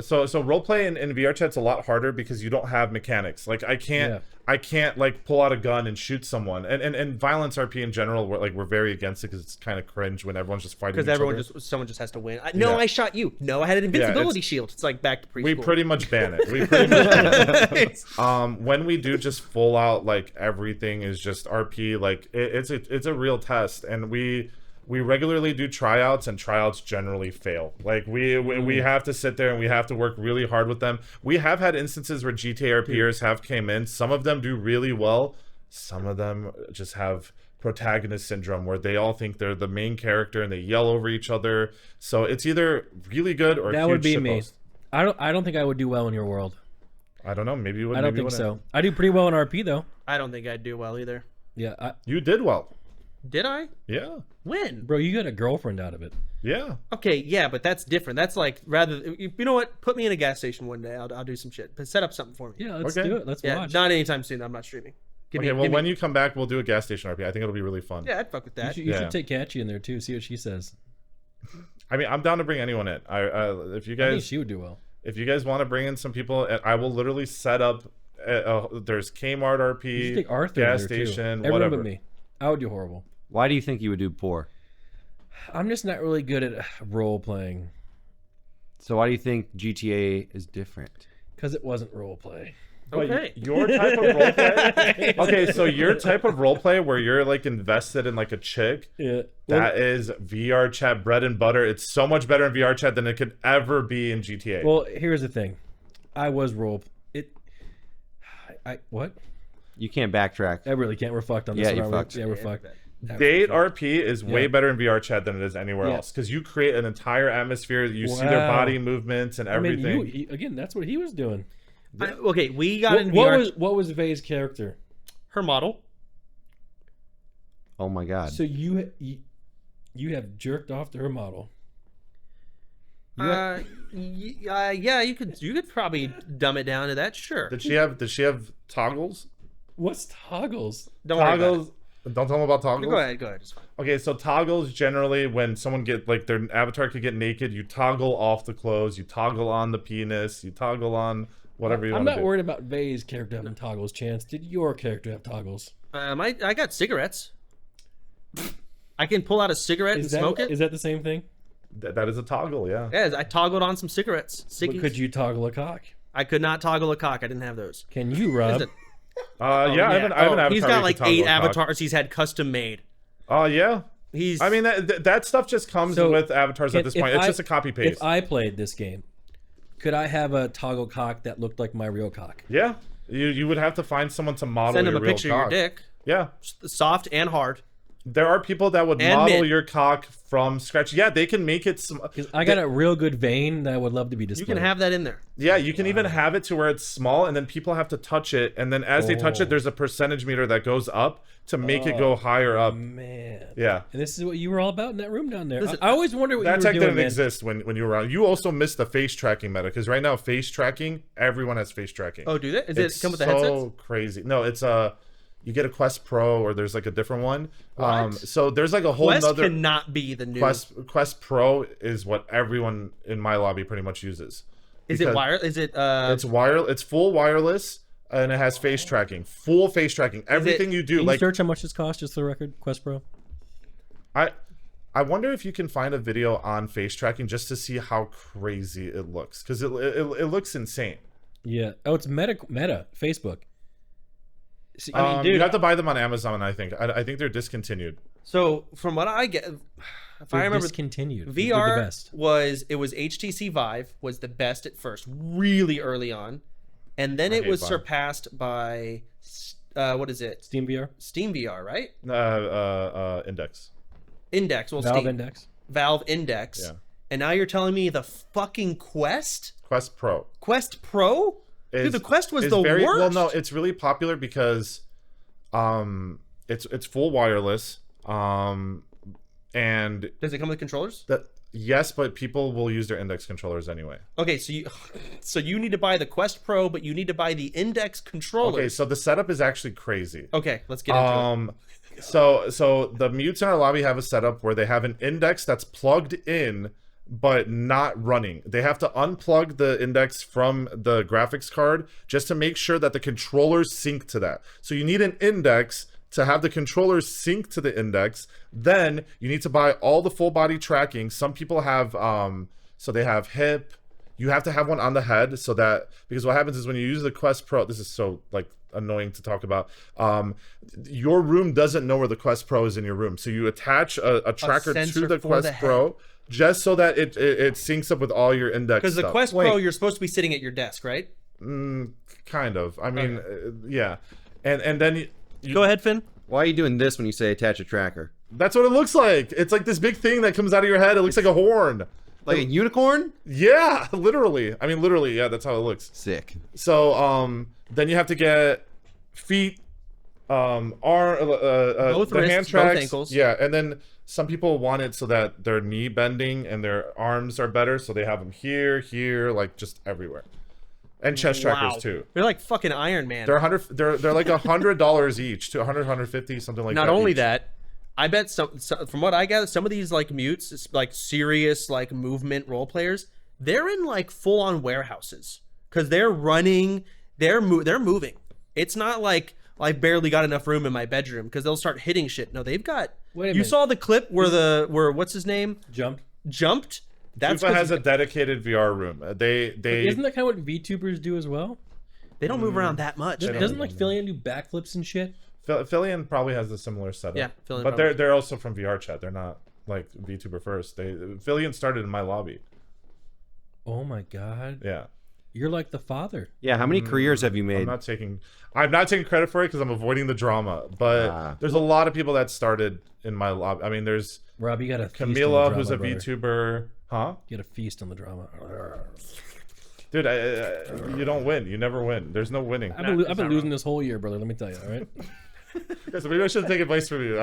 So role play in VRChat's a lot harder because you don't have mechanics. Like I can't like pull out a gun and shoot someone. And violence RP in general, we're very against it because it's kind of cringe when everyone's just fighting. Because someone just has to win. No, Yeah. I shot you. No, I had an invincibility it's- shield. It's like back to preschool. We pretty much ban it. We pretty much ban it. When we do just full out like everything is just RP, like it's a real test, and we regularly do tryouts, and tryouts generally fail. Like we have to sit there and we have to work really hard with them. We have had instances where GTA RPers have came in. Some of them do really well. Some of them just have protagonist syndrome where they all think they're the main character and they yell over each other. So it's either really good or a That huge would be me. shitpost. I don't think I would do well in your world. I don't know. Maybe you would. I don't maybe you think wouldn't. so. I do pretty well in RP though. I don't think I'd do well either. Yeah, You did well. Did I? Yeah. When? bro, you got a girlfriend out of it. Yeah. Okay, yeah, but that's different. That's like you know what? Put me in a gas station one day. I'll do some shit. But set up something for me. Yeah, let's Okay. do it. Let's Yeah, watch. not anytime soon. I'm not streaming. Okay, well, when you come back, we'll do a gas station RP. I think it'll be really fun. Yeah, I'd fuck with you that. should, you Yeah. should take Catchy in there too. See what she says. I mean, I'm down to bring anyone in. If you I think guys she would do well. if you guys want to bring in some people, I will literally set up. There's Kmart RP, You should take Arthur gas in there too. station, Everyone whatever. but me. I would do horrible. Why do you think you would do poor? I'm just not really good at role playing So why do you think GTA is different? because it wasn't role play. Okay. Your type of roleplay. Okay, so your type of roleplay where you're like invested in like a chick. Yeah. That is VRChat bread and butter. It's so much better in VRChat than it could ever be in GTA. Well, here's the thing. I was what? You can't backtrack. I really can't. We're fucked on this Yeah, one. you aren't we? fucked. Yeah, we're fucked. Date RP is way Yeah. better in VRChat than it is anywhere Yeah. else because you create an entire atmosphere. You see their Wow. body movements and I mean, everything. again, that's what he was doing. Okay, we got in What VR. what was Vay's character? Her model. Oh my god. So you have jerked off to her model. Yeah, you could probably dumb it down to that. Sure. Did she have toggles? What's toggles? Don't worry about Toggles. Don't tell them about it. toggles. Go ahead. It's fine. Okay, so toggles generally when someone get like their avatar could get naked, you toggle off the clothes, you toggle on the penis, you toggle on whatever you I'm want not to do. worried about Vay's character having toggles. Chance, did your character have toggles? I got cigarettes. I can pull out a cigarette and smoke it. Is that the same thing? That is a toggle, yeah. Yeah, I toggled on some cigarettes. But could you toggle a cock? I could not toggle a cock. I didn't have those. Can you, Rob? Yeah, I have an avatar. He's where got you like can toggle 8 a cock. avatars he's had custom made. Yeah. I mean, that stuff just comes So, with avatars at this point. It's just a copy paste. If I played this game, could I have a toggle cock that looked like my real cock? Yeah. You would have to find someone to model Send him your a real picture cock. of your dick. Yeah. Soft and hard. There are people that would And model mint. your cock from scratch. Yeah, they can make it. I got a real good vein that I would love to be displayed. You can have that in there. Yeah, you can even have it to where it's small, and then people have to touch it, and then as they touch it, there's a percentage meter that goes up to make it go higher up. Man. Yeah. And this is what you were all about in that room down there. I always wonder what That you were tech doing, didn't man. exist when you were around. You also missed the face tracking meta, because right now face tracking, everyone has face tracking. Oh, do they? It's It come with the so headsets? crazy. No, it's you get a Quest Pro, or there's like a different one. What? So there's like a whole Quest nother cannot be the new. Quest Pro is what everyone in my lobby pretty much uses. Is it Because wire? Is it it's full wireless, and it has face tracking, full face tracking. Everything you do, Can you like search how much this costs, just for the record, Quest Pro? I wonder if you can find a video on face tracking just to see how crazy it looks, because it looks insane. Yeah. Oh, it's Meta Facebook. See, I mean, dude, you have to buy them on Amazon. I think they're discontinued. So from what I get, if I remember, discontinued. They're the VR best. was HTC Vive was the best at first, really early on, and then it hate was Vive. surpassed by what is it? Steam VR. Steam VR, right? Index. Index. Well, Valve Steam. Index. Valve Index. Yeah. And now you're telling me the fucking Quest Quest Pro? Dude, the Quest was is the very, worst. Well, no, it's really popular because it's full wireless. And Does it come with controllers? yes, but people will use their Index controllers anyway. Okay, so you need to buy the Quest Pro, but you need to buy the Index controllers. Okay, so the setup is actually crazy. Okay, let's get into it. So the mutes in our lobby have a setup where they have an Index that's plugged in but not running. They have to unplug the Index from the graphics card just to make sure that the controllers sync to that. So you need an Index to have the controllers sync to the Index. Then you need to buy all the full body tracking. Some people have so they have hip. You have to have one on the head, so that, because what happens is when you use the Quest Pro, this is so like annoying to talk about, your room doesn't know where the Quest Pro is in your room, so you attach a tracker sensor to the for Quest the head. Pro just so that it syncs up with all your Index Because the stuff. Quest Pro, you're supposed to be sitting at your desk, right? Kind of. I mean, yeah, and then you Go ahead, Finn. Why are you doing this when you say attach a tracker? that's what it looks like. It's like this big thing that comes out of your head. It looks like a horn. Like a unicorn? Yeah, literally. I mean, literally. Yeah, that's how it looks. Sick. So then you have to get feet, arm, Both the wrists, hand both tracks. ankles. Yeah, and then some people want it so that their knee bending and their arms are better, so they have them here, like just everywhere, and chest trackers too. They're like fucking Iron Man. They're they're like $100 each, to $150, something like that. Not only each. that, I bet some from what I gather, some of these like mutes, like serious like movement role players, they're in like full on warehouses because they're running, they're moving. It's not like I barely got enough room in my bedroom, because they'll start hitting shit. No, they've got. Wait a You minute. saw the clip where what's his name jumped. That's Tufa 'cause has a dedicated VR room. They Isn't that kind of what VTubers do as well? they don't move around that much. Doesn't like Phillian do backflips and shit? Fillion probably has a similar setup. Yeah, Fillion but probably. they're also from VRChat. They're not like VTuber first. Fillion started in my lobby. Oh my god. Yeah. You're like the father. Yeah, how many careers have you I'm made? not taking credit for it because I'm avoiding the drama. But there's a lot of people that started in my lobby. I mean, there's Rob, you got a Camila, who's a VTuber. Huh? You got to feast on the drama. Dude, you don't win. You never win. There's no winning. I've been losing this whole year, brother. Let me tell you. All right. Guys, maybe I should take advice from you.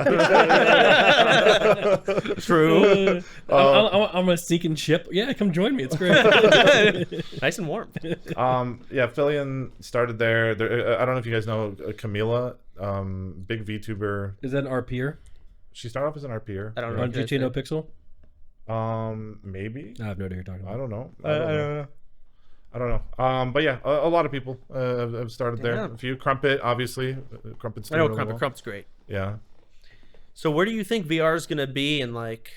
True. I'm a sinking ship. Yeah, come join me. It's great. Nice and warm. Yeah, Fillion started there. I don't know if you guys know Camila, big VTuber. Is that an RPer? She started off as an RPer. I don't know. On GTA No Pixel? Maybe. I have no idea what you're talking about. I don't know. I don't know. But yeah, a lot of people have started there. Damn. A few. Crumpet, obviously. Crumpet's I know doing really well. Crump's great. Yeah. So where do you think VR is going to be in like?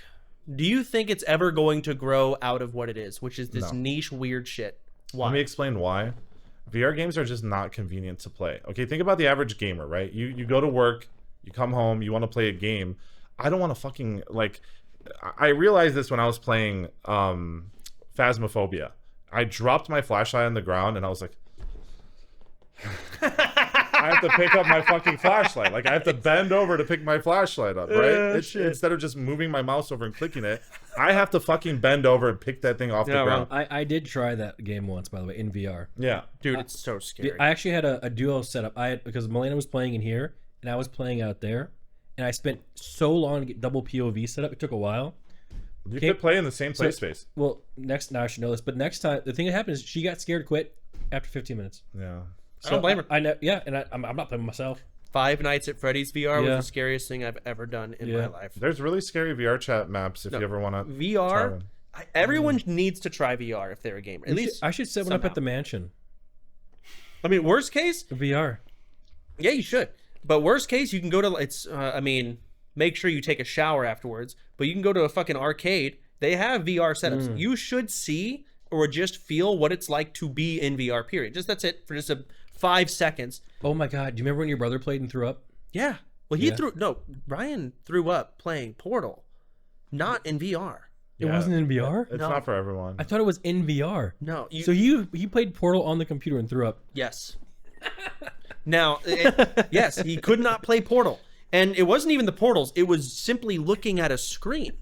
Do you think it's ever going to grow out of what it is, which is this niche weird shit? Why? Let me explain why. VR games are just not convenient to play. Okay, think about the average gamer, right? You go to work, you come home, you want to play a game. I don't want to fucking like. I realized this when I was playing Phasmophobia. I dropped my flashlight on the ground and I was like, I have to pick up my fucking flashlight. Like I have to bend over to pick my flashlight up, right? Instead of just moving my mouse over and clicking it, I have to fucking bend over and pick that thing off the ground. I did try that game once, by the way, in VR. Yeah, dude, it's so scary. I actually had a duo setup. Because Milena was playing in here and I was playing out there, and I spent so long to get double POV set up. It took a while. You could play in the same play space. Well, now I should know this, but next time the thing that happened is she got scared, quit after 15 minutes. Yeah. I don't blame her. I know, yeah, and I'm not playing myself. Five Nights at Freddy's VR was the scariest thing I've ever done in my life. There's really scary VRChat maps if you ever want to. VR. Everyone needs to try VR if they're a gamer. At least I should set one up at the mansion. I mean, worst case, VR. Yeah, you should. But worst case, you can go to make sure you take a shower afterwards. But you can go to a fucking arcade. They have VR setups. You should see or just feel what it's like to be in VR. Period. That's it for just 5 seconds. Oh my god! Do you remember when your brother played and threw up? Yeah. Well, Ryan threw up playing Portal, not in VR. It wasn't in VR. It's not for everyone. I thought it was in VR. No. So he played Portal on the computer and threw up. Yes. Now, yes, he could not play Portal, and it wasn't even the portals. It was simply looking at a screen.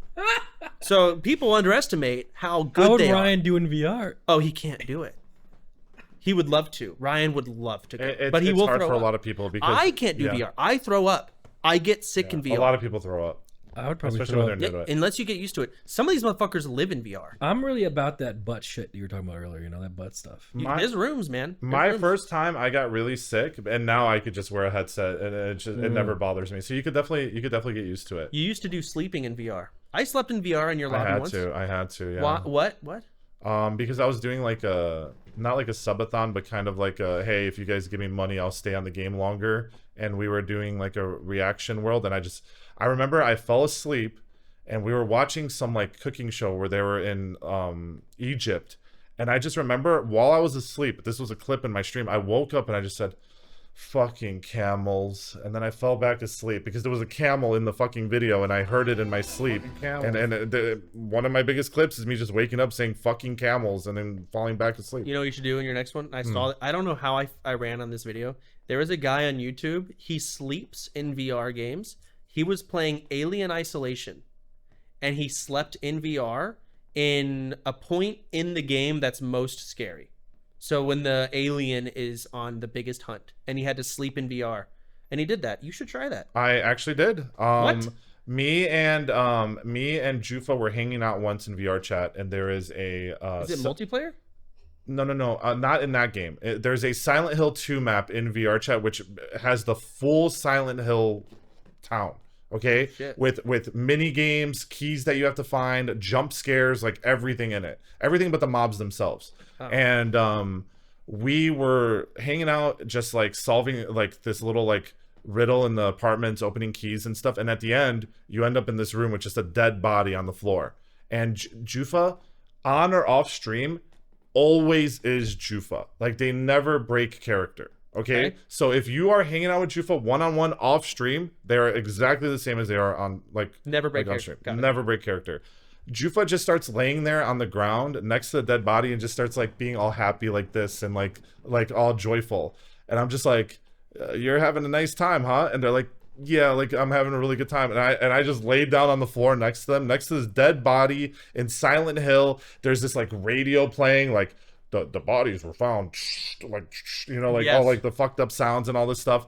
So people underestimate how good How would they Ryan do in VR? Oh, he can't do it. He would love to. Ryan would love to go, but he it's will hard throw for up. a lot of people because I can't do VR. I throw up. I get sick in VR. A lot of people throw up. I would probably Especially throw when they're up. new to it. Unless you get used to it. Some of these motherfuckers live in VR. I'm really about that butt shit that you were talking about earlier. You know, that butt stuff. There's rooms, man. First time I got really sick, and now I could just wear a headset, and it never bothers me. So you could definitely get used to it. You used to do sleeping in VR. I slept in VR in your lobby once. I had to. Yeah. What? Because I was doing like not like a subathon, but kind of like a, hey, if you guys give me money, I'll stay on the game longer. And we were doing like a reaction world, and I remember I fell asleep, and we were watching some like cooking show where they were in Egypt, and I just remember while I was asleep, this was a clip in my stream, I woke up and I just said, fucking camels, and then I fell back asleep because there was a camel in the fucking video and I heard it in my sleep. And one of my biggest clips is me just waking up saying fucking camels and then falling back asleep. You know what you should do in your next one? I saw it. I don't know how I ran on this video. There is a guy on YouTube. He sleeps in VR games. He was playing Alien Isolation, and he slept in VR in a point in the game that's most scary. So when the alien is on the biggest hunt, and he had to sleep in VR, and he did that. You should try that. I actually did. What? Me and Jufa were hanging out once in VRChat, and there is a. Is it multiplayer? No, not in that game. There's a Silent Hill 2 map in VRChat, which has the full Silent Hill town. Okay, with mini games, keys that you have to find, jump scares, like everything in it, everything but the mobs themselves. And we were hanging out, just like solving like this little like riddle in the apartments, opening keys and stuff. And at the end, you end up in this room with just a dead body on the floor. And Jufa, on or off stream, always is Jufa. Like they never break character. Okay, so if you are hanging out with Jufa one-on-one off stream, they are exactly the same as they are on like never break like character. Never break character. Jufa just starts laying there on the ground next to the dead body and just starts like being all happy like this and like all joyful. And I'm just like, you're having a nice time, huh? And they're like, yeah, like I'm having a really good time. And I just laid down on the floor next to them, next to this dead body in Silent Hill. There's this like radio playing, like the bodies were found, like, you know, like all like the fucked up sounds and all this stuff.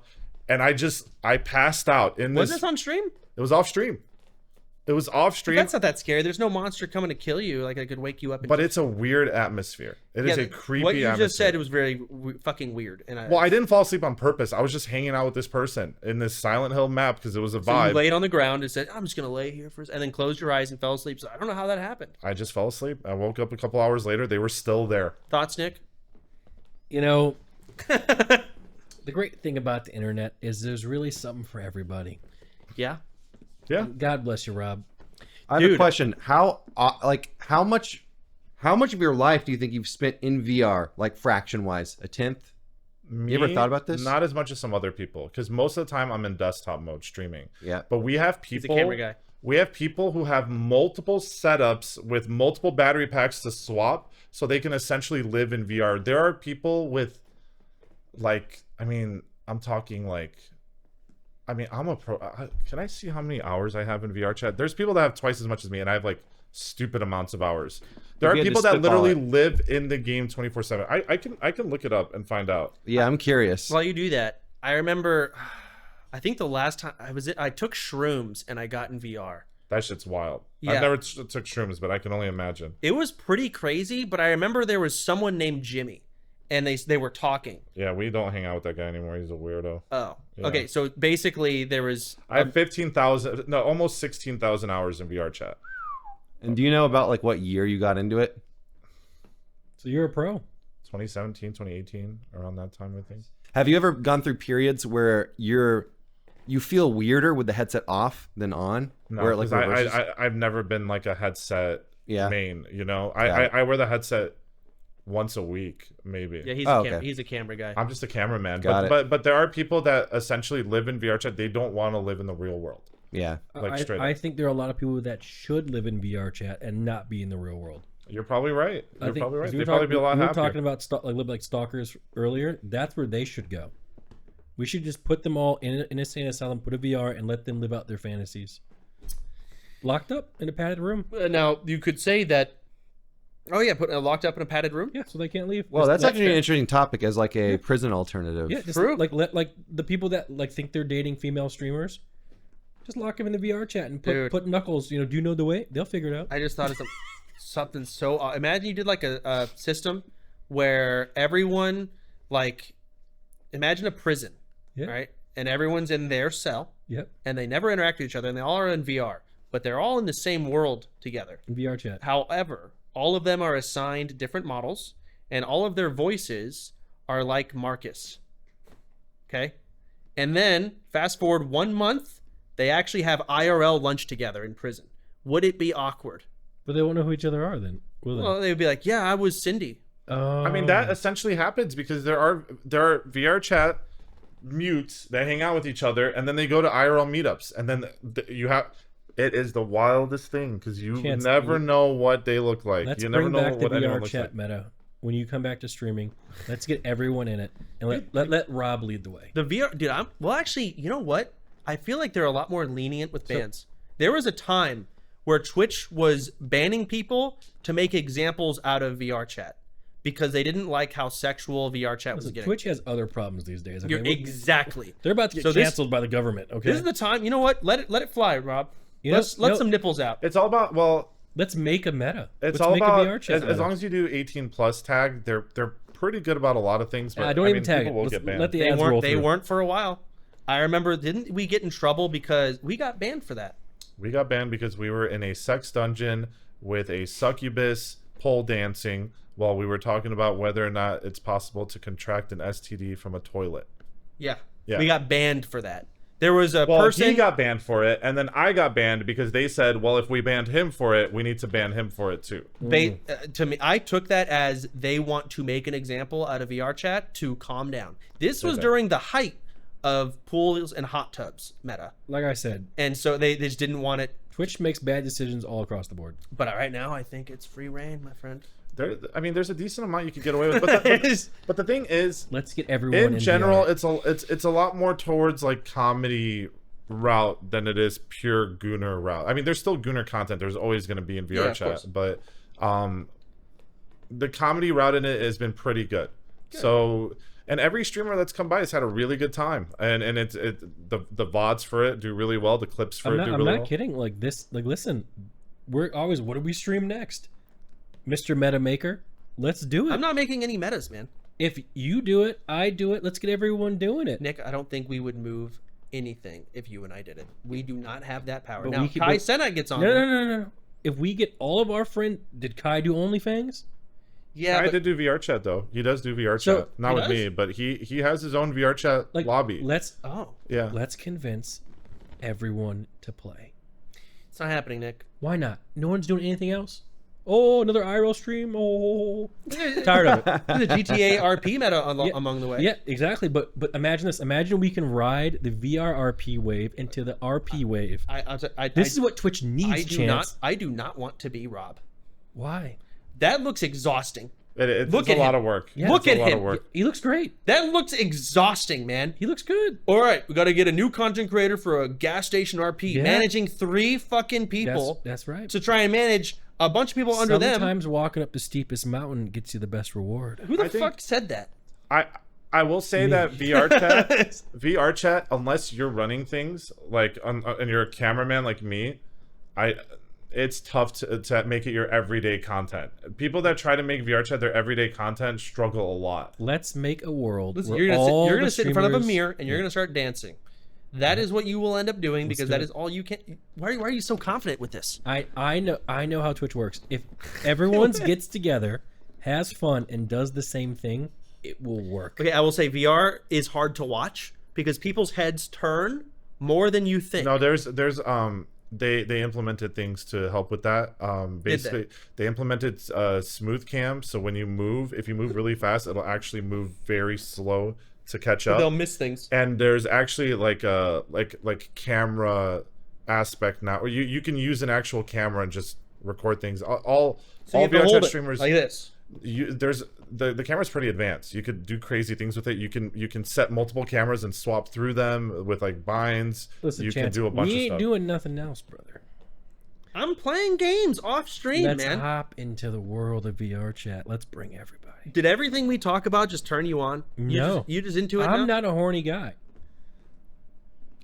And I passed out in this. Was this on stream? It was off stream. It was off stream. That's not that scary. There's no monster coming to kill you. Like I could wake you up. But it's a weird atmosphere. It is a creepy What you atmosphere. just said, it was very fucking weird. And I didn't fall asleep on purpose. I was just hanging out with this person in this Silent Hill map because it was a So vibe. you laid on the ground and said, I'm just going to lay here and then closed your eyes and fell asleep. So I don't know how that happened. I just fell asleep. I woke up a couple hours later. They were still there. Thoughts, Nick? You know, the great thing about the internet is there's really something for everybody. Yeah. Yeah. God bless you, Rob. I have a question. How much of your life do you think you've spent in VR, like fraction wise? A tenth? Me, You ever thought about this? Not as much as some other people, because most of the time I'm in desktop mode streaming. Yeah. But we have He's a people. camera guy. We have people who have multiple setups with multiple battery packs to swap, so they can essentially live in VR. There are people with, like, I mean, I'm talking like, I mean, I'm a pro. Can I see how many hours I have in VRChat? There's people that have twice as much as me, and I have like stupid amounts of hours. There If are you had to people that spitball literally it. live in the game 24/7. I can look it up and find out. Yeah, I'm curious. While you do that, I remember, I think the last time I took shrooms and I got in VR. That shit's wild. Yeah. I've never took shrooms, but I can only imagine. It was pretty crazy, but I remember there was someone named Jimmy, and they were talking. Yeah, we don't hang out with that guy anymore. He's a weirdo. Oh, Yeah. okay. So basically, there was. I have 15,000, no, almost 16,000 hours in VRChat. And do you know about like what year you got into it? So you're a pro. 2017, 2018, around that time, I think. Have you ever gone through periods where you feel weirder with the headset off than on? No, where it like 'cause reverses? I've never been like a headset Yeah. main, you know? Got it. I wear the headset once a week, maybe. Yeah, okay. he's a camera guy. I'm just a cameraman. Got But there are people that essentially live in VRChat. They don't want to live in the real world. Yeah. Like, straight I up. think there are a lot of people that should live in VR chat and not be in the real world. You're probably right. I You're think probably right. because They'd probably be a lot we were happier. talking about live like stalkers earlier. That's where they should go. We should just put them all in an insane asylum, put a VR, and let them live out their fantasies. Locked up in a padded room. Now you could say that. Oh yeah, locked up in a padded room. Yeah, so they can't leave. Well, that's Just- actually an interesting topic as like a prison alternative. yeah, just True. like the people that like think they're dating female streamers. Just lock them in the VR chat and Dude. put Knuckles. You know, do you know the way? They'll figure it out. I just thought of something so. Imagine you did like a system where everyone like, imagine a prison, Yeah. right? And everyone's in their cell, Yep. and they never interact with each other, and they all are in VR, but they're all in the same world together. In VR chat. However, all of them are assigned different models, and all of their voices are like Marcus. Okay? And then, fast forward 1 month, they actually have IRL lunch together in prison. Would it be awkward? But they won't know who each other are then, will they? Well, they would be like, yeah, I was Cindy. Oh. I mean, that essentially happens because there are VRChat mutes that hang out with each other, and then they go to IRL meetups, and then you have. It is the wildest thing because you Chance, never know what they look like. Let's You never bring know back the what anyone VR looks chat like. meta. When you come back to streaming, let's get everyone in it and let Rob lead the way. The VR, dude, well, actually, you know what? I feel like they're a lot more lenient with bans. There was a time where Twitch was banning people to make examples out of VR chat because they didn't like how sexual VR chat was Listen, getting. Twitch has other problems these days. Okay? You're exactly. They're about to get So this- canceled by the government. Okay, This is the time. You know what? Let it fly, Rob. You know- Let no. some nipples out. It's all about let's make a meta. It's Let's all make about a VR chat as meta. long as you do 18+ tag. They're pretty good about a lot of things. But don't I even mean, tag people it. will Let's get banned. let the They ads roll weren't. They through. weren't for a while. I remember. Didn't we get in trouble because we got banned for that? We got banned because we were in a sex dungeon with a succubus pole dancing while we were talking about whether or not it's possible to contract an STD from a toilet. Yeah. Yeah. We got banned for that. There was a Well, person. he got banned for it, and then I got banned because they said, well, if we banned him for it, we need to ban him for it too. To me, I took that as they want to make an example out of VR chat to calm down. This was Okay. during the height of pools and hot tubs meta, Like I said, and so they just didn't want it. Twitch makes bad decisions all across the board. But right now, I think it's free reign, my friend. I mean, there's a decent amount you could get away with, but the thing is, Let's get everyone in general, VR. it's a lot more towards like comedy route than it is pure gooner route. I mean, there's still gooner content. There's always going to be in VR Yeah, of course. chat, but the comedy route in it has been pretty good. So, and every streamer that's come by has had a really good time, and the VODs for it do really well. The clips for I'm it do not really well. kidding. Like this. Like listen, we're always. What do we stream next, Mr. Meta Maker? Let's do it. I'm not making any metas, man. If you do it, I do it. Let's get everyone doing it. Nick, I don't think we would move anything if you and I did it. We do not have that power. But Now, we could- Kai but- Senna gets on. No, there. no. If we get all of our friends, did Kai do OnlyFans? Yeah, I but did do VR chat though. He does do VR So- chat, not He with does? me, but he has his own VR chat Like lobby. Let's oh, Yeah. let's convince everyone to play. It's not happening, Nick. Why not? No one's doing anything else. Oh, another IRL stream. Oh, tired of it. The GTA RP meta among the way. Yeah, exactly. But imagine this. Imagine we can ride the VR RP wave into the RP wave. This is what Twitch needs. I do not want to be Rob. Why? That looks exhausting. It's a lot of work. Yeah, Look at him. He looks great. That looks exhausting, man. He looks good. All right, we got to get a new content creator for a gas station RP, Yeah. managing 3 fucking people. That's right. To try and manage a bunch of people under them. Sometimes walking up the steepest mountain gets you the best reward. Who the fuck said that? I will say that VRChat, unless you're running things like and you're a cameraman like me, it's tough to make it your everyday content. People that try to make VRChat their everyday content struggle a lot. Let's make a world. Listen, where you're gonna sit in front of a streamers- mirror and you're gonna start dancing. That is what you will end up doing because that is all you can. Why are you so confident with this? I know how Twitch works. If everyone gets together, has fun, and does the same thing, it will work. Okay, I will say VR is hard to watch because people's heads turn more than you think. No, there's they implemented things to help with that. Basically, they implemented smooth cam, so when you move, if you move really fast, it'll actually move very slow to catch up. They'll miss things. And there's actually like a camera aspect now, where you can use an actual camera and just record things. All VRChat streamers like this. There's the camera's pretty advanced. You could do crazy things with it. You can set multiple cameras and swap through them with like binds. Listen, you Chance, can do a bunch of we ain't stuff. doing nothing else, brother. I'm playing games off stream, Let's man. hop into the world of VRChat. Let's bring everybody. Did everything we talk about just turn you on? No. You just into it I'm now? not a horny guy.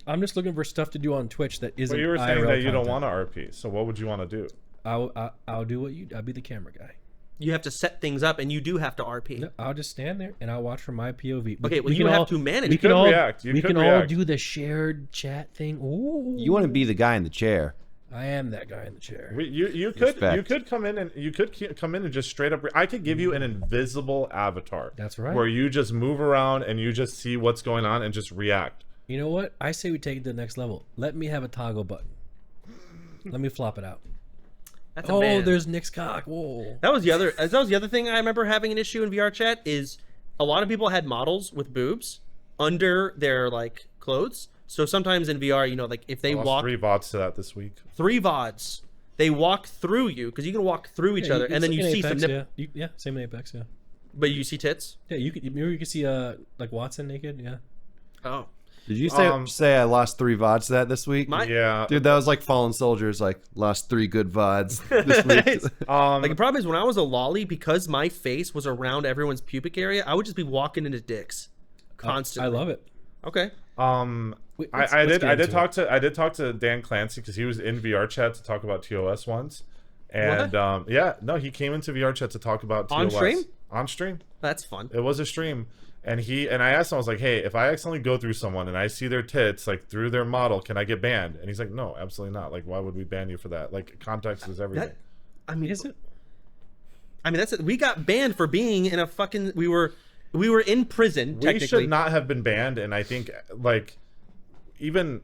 I'm just looking for stuff to do on Twitch that isn't. But you were saying IRL that you don't content. want to RP. So what would you want to do? I'll do what you. I'll be the camera guy. You have to set things up, and you do have to RP. No, I'll just stand there and I'll watch from my POV. Okay, well, we you can have all, to manage. We You can could all react. You we could can all react. do the shared chat thing. Ooh, You want to be the guy in the chair. I am that guy in the chair. You Respect. could come in and just straight up. I could give you an invisible avatar. That's right. Where you just move around and you just see what's going on and just react. You know what? I say we take it to the next level. Let me have a toggle button. Let me flop it out. That's a ban. There's Nick's cock. Whoa. That was the other thing I remember having an issue in VRChat is a lot of people had models with boobs under their like clothes. So sometimes in VR, you know, like if they I lost walk 3 VODs to that this week. 3 VODs, they walk through you because you can walk through each other, and then you see Apex, some. Yeah, same in Apex. Yeah. But you see tits. Yeah, you can see like Watson naked. Yeah. Oh, Did you say I lost 3 VODs to that this week? Yeah. Dude, that was like Fallen Soldiers, like lost 3 good VODs this week. like the problem is when I was a lolly, because my face was around everyone's pubic area, I would just be walking into dicks constantly. I love it. Okay. I did talk to Dan Clancy because he was in VRChat to talk about TOS once, and he came into VRChat to talk about TOS on stream. That's fun. It was a stream, and I asked him, I was like, hey, if I accidentally go through someone and I see their tits like through their model, can I get banned? And he's like, no, absolutely not. Like, why would we ban you for that? Like, context is everything. Is it? I mean, that's it. We got banned for being in a fucking. We were in prison. We should not have been banned, and I think like even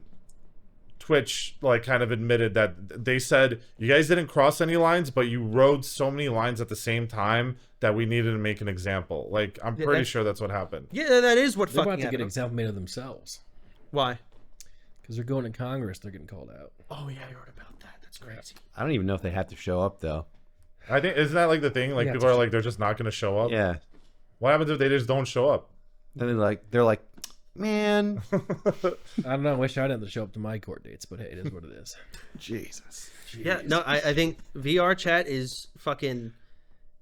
Twitch like kind of admitted that they said you guys didn't cross any lines, but you rode so many lines at the same time that we needed to make an example. Like I'm pretty sure that's what happened. Yeah, that is what They're fucking about to get an happened. example made of themselves. Why? Because they're going to Congress. They're getting called out. Oh yeah, I heard about that. That's crazy. I don't even know if they have to show up though. I think isn't that like the thing? Like people are like they're just not going to show up. Yeah. What happens if they just don't show up? Then they're like, man. I don't know. I wish I didn't have to show up to my court dates, but hey, it is what it is. Jesus. Yeah, no, I think VRChat is fucking.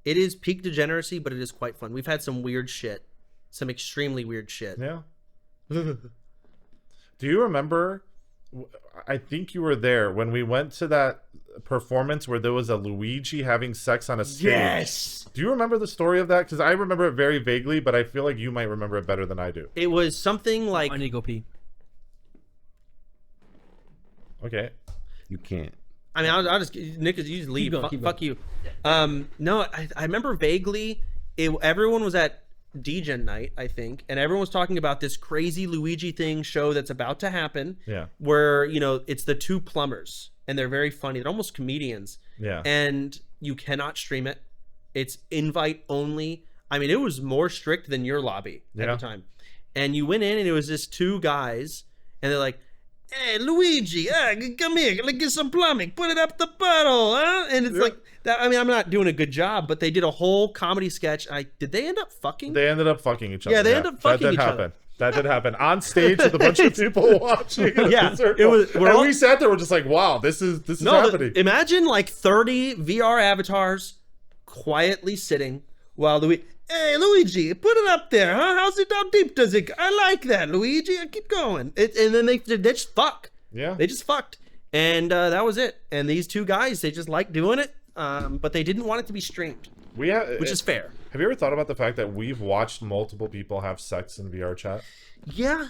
It is peak degeneracy, but it is quite fun. We've had some weird shit, some extremely weird shit. Yeah. Do you remember? I think you were there when we went to that performance where there was a Luigi having sex on a stage. Yes. Do you remember the story of that? Because I remember it very vaguely, but I feel like you might remember it better than I do. It was something like. I need to go pee. Okay. You can't. I mean, I'll just Nick, you just leave. Keep going. Fuck you. No, I remember vaguely. Everyone was at degen night, I think, and everyone was talking about this crazy Luigi thing show that's about to happen. Yeah. Where, you know, it's the two plumbers and they're very funny. They're almost comedians. Yeah. And you cannot stream it. It's invite only. I mean, it was more strict than your lobby at the time. And you went in and it was just two guys and they're like, "Hey, Luigi, come here, let's get some plumbing. Put it up the bottle, huh?" And it's like that. I mean, I'm not doing a good job, but they did a whole comedy sketch. Did they end up fucking? They ended up fucking each other. Yeah, they ended up fucking that did each happen. other. That did happen on stage with a bunch of people watching. Yeah, it was. We sat there. We're just like, wow, this is happening. Imagine like 30 VR avatars quietly sitting while Hey, Luigi, put it up there, huh? How's it? How deep does it go? I like that, Luigi. Keep going. And then they just fuck. Yeah. They just fucked. And that was it. And these two guys, they just liked doing it, but they didn't want it to be streamed, which is fair. Have you ever thought about the fact that we've watched multiple people have sex in VR chat? Yeah.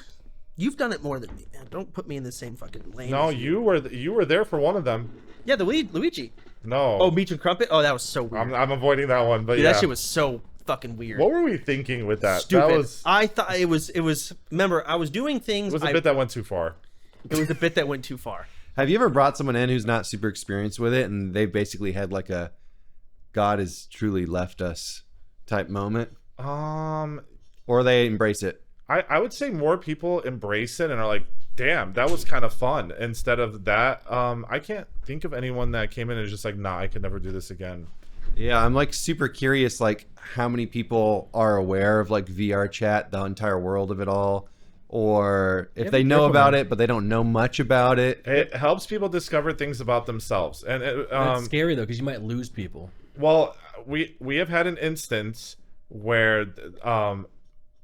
You've done it more than me, man. Don't put me in the same fucking lane. No, you were there for one of them. Yeah, the Luigi. No. Oh, Meat and Crumpet? Oh, that was so weird. I'm avoiding that one, but Dude, yeah. that shit was so fucking weird. What were we thinking with that? Stupid. That was, I thought it was. Remember, I was doing things. it was a bit that went too far. It was a bit that went too far. Have you ever brought someone in who's not super experienced with it, and they basically had like a "God has truly left us" type moment, or they embrace it? I would say more people embrace it and are like, damn, that was kind of fun. Instead of that, I can't think of anyone that came in and is just like, nah, I could never do this again. Yeah, I'm like super curious, like how many people are aware of like VR chat, the entire world of it all, or if they know about it but they don't know much about it. It helps people discover things about themselves, and That's scary though, because you might lose people. Well, we have had an instance where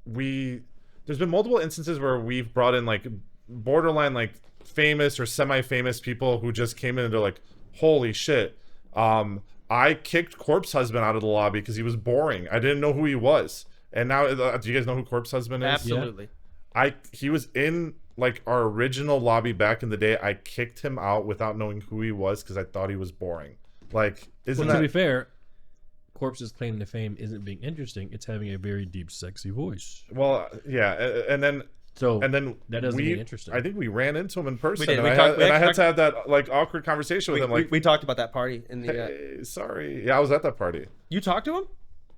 there's been multiple instances where we've brought in like borderline like famous or semi-famous people who just came in and they're like, holy shit, I kicked Corpse Husband out of the lobby because he was boring. I didn't know who he was. And now, do you guys know who Corpse Husband is? Absolutely. He was in like our original lobby back in the day. I kicked him out without knowing who he was because I thought he was boring. Like, isn't To be fair, Corpse's claim to fame isn't being interesting. It's having a very deep, sexy voice. Well, yeah, and then that doesn't mean interesting. I think we ran into him in person, did. and I had to have that like awkward conversation with him. Like, we talked about that party in the. hey, sorry, yeah, I was at that party. You talked to him?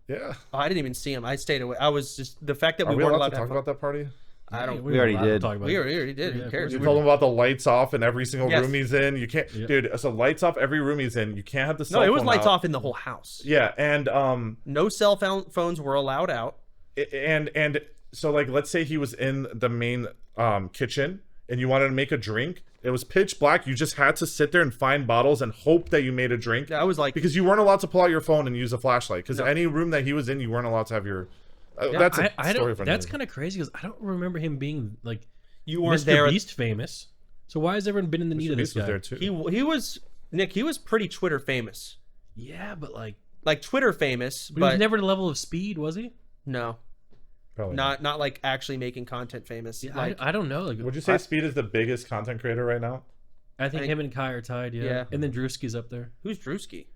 Yeah. Oh, I didn't even see him. I stayed away. I was just the fact that Are we we weren't allowed to have talk fun. about that party? I don't. We already did. We already did. Who cares? You told him about the lights off in every single Yes. room he's in. You can't, dude. So lights off every room he's in. You can't have the cell No, it phone was lights out. off in the whole house. Yeah, and No cell phones were allowed out. and so like let's say he was in the main kitchen and you wanted to make a drink. It was pitch black. You just had to sit there and find bottles and hope that you made a drink. Yeah, I was like, because you weren't allowed to pull out your phone and use a flashlight. Because any room that he was in, you weren't allowed to have your. That's a story for That's kind of crazy because I don't remember him being like you weren't Mr. there. Beast famous. So why has everyone been in the need of this guy? was there too. He was Nick. He was pretty Twitter famous. Yeah, but like Twitter famous, he but was never to the level of Speed, was he? no, Probably not like actually making content famous. Yeah, Like, I don't know. Like, Would you say Speed is the biggest content creator right now? I think him and Kai are tied. Yeah, Yeah. and then Drewski's up there. who's Drewski?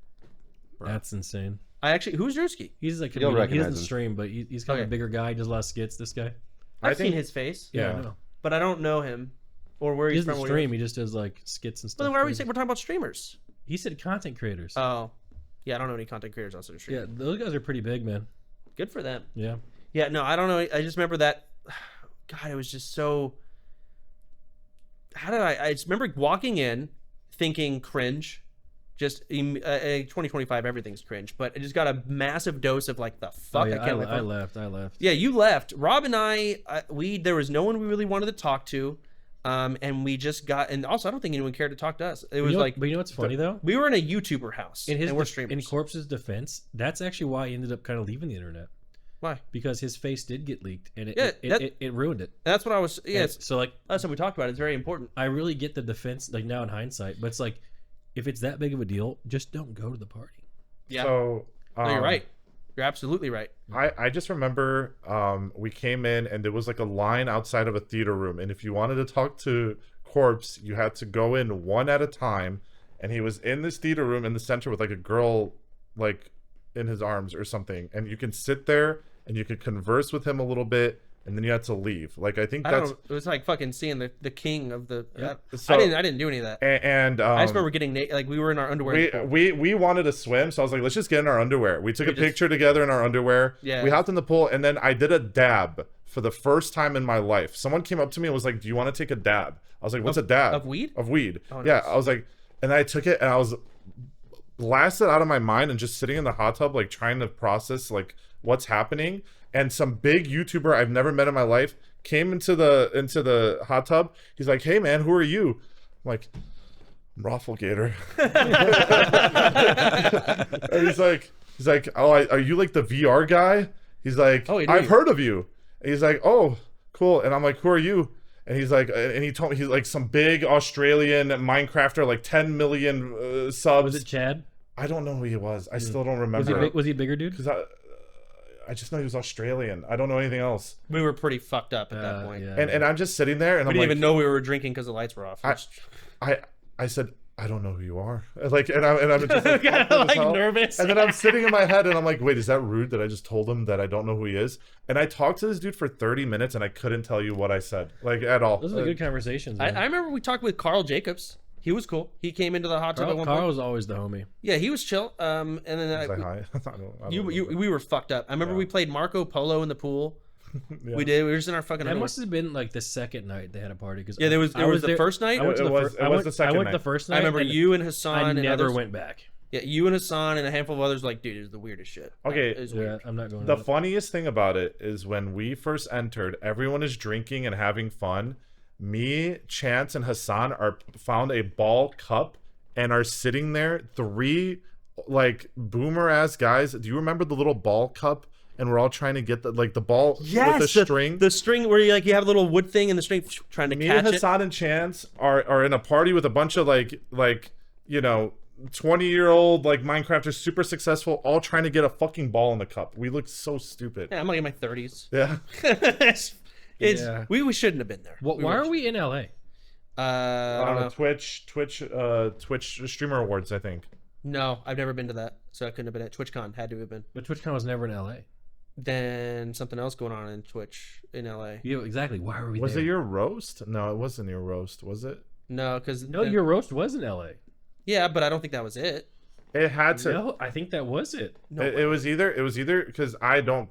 That's insane. Who's Drewski? He's like You'll he recognize doesn't him. stream, but he's kind of Okay. a bigger guy. He does a lot of skits. This guy. I've think- seen his face, Yeah, Yeah. I know. but I don't know him or where He he's doesn't from. stream. He just does like skits and But stuff. then why are we saying we're talking about streamers? He said content creators. Oh, yeah, I don't know any content creators outside of stream. Yeah, those guys are pretty big, man. Good for them. Yeah. Yeah, no, I don't know. I just remember that. God, it was just so. How did I just remember walking in, thinking cringe. Just 2025, everything's cringe. But I just got a massive dose of like the fuck. Oh, yeah, I can't. I left. Yeah, you left. Rob and I, there was no one we really wanted to talk to, and we just got. And also, I don't think anyone cared to talk to us. It was like but you know what's funny though? we were in a YouTuber house, In his and we're in streamers. Corpse's defense, that's actually why he ended up kind of leaving the internet Why? because his face did get leaked and Yeah, it ruined it. That's what I was. Yes, And so like that's what we talked about. It's very important. I really get the defense like now in hindsight, but it's like if it's that big of a deal, just don't go to the party. Yeah. So No, you're right. You're absolutely right. I just remember we came in and there was like a line outside of a theater room, and if you wanted to talk to Corpse, you had to go in one at a time, and he was in this theater room in the center with like a girl like in his arms or something, and you can sit there and you could converse with him a little bit, and then you had to leave. Like I think I that's don't know. It was like fucking seeing the king of the. So- I didn't do any of that. and I just remember getting like we were in our underwear. we wanted to swim, so I was like, let's just get in our underwear. We took a picture together in our underwear. Yeah. We hopped in the pool, and then I did a dab for the first time in my life. Someone came up to me and was like, "Do you want to take a dab?" I was like, "What's a dab?" Of weed? Of weed. Oh, yeah. nice. I was like, and I took it, and I was blasted out of my mind, and just sitting in the hot tub, like trying to process like what's happening. And some big YouTuber I've never met in my life came into the hot tub. He's like, "Hey man, who are you?" I'm like, "I'm Roflgator." And he's like, "Oh, are you like the VR guy?" He's like, Oh, he knew "I've you. heard of you." And he's like, "Oh, cool." And I'm like, "Who are you?" And he's like, and he told me he's like some big Australian Minecrafter, like 10 million subs. Was it Chad? I don't know who he was. I still don't Was remember. he a bigger dude? Because I just know he was Australian. I don't know anything else. We were pretty fucked up at that point. Yeah. And I'm just sitting there, and We I'm didn't like, even know we were drinking because the lights were off. I said, "I don't know who you are." Like, and I'm just like, Kinda, "What the like, hell?" nervous. And then I'm sitting in my head, and I'm like, "Wait, is that rude that I just told him that I don't know who he is?" And I talked to this dude for 30 minutes, and I couldn't tell you what I said, like at all. Those are the good conversations. I Man. remember we talked with Carl Jacobs. He was cool. He came into the hot tub at one Carl point. was always the homie. Yeah, he was chill. And then I was like, "Hi." I don't we were fucked up. I remember we played Marco Polo in the pool. Yeah. We did. We were just in our fucking. That underwear. must have been like the second night they had a party. Cause Yeah, there was the there- first night. I went to It the was- first. it was the second I went night. the first night. I remember and you and Hassan. I and never others. went back. Yeah, you and Hassan and a handful of others. Like, dude, it was the weirdest shit. Okay, It was Yeah, weird. I'm not going. The to funniest thing about it is when we first entered, everyone is drinking and having fun. Me, Chance, and Hassan found a ball cup and are sitting there. 3 like boomer ass guys. Do you remember the little ball cup? And we're all trying to get the ball with the string. The string where you you have a little wood thing and the string trying to Me catch and it. Hassan and Chance are in a party with a bunch of like 20-year-old like Minecrafters, super successful, all trying to get a fucking ball in the cup. We looked so stupid. Yeah, I'm like in my 30s. Yeah. it's we shouldn't have been there. Why are we in LA? I don't know. Twitch streamer awards, I think. No, I've never been to that, so I couldn't have been at TwitchCon. Had to have been. But TwitchCon was never in LA. Then something else going on in Twitch in LA. Yeah, exactly. Why were we Was there? it your roast? No, it wasn't your roast, was it? No, because No, your roast was in LA. yeah, but I don't think that was it. It had to. No, I think that was it. No, It was either because I don't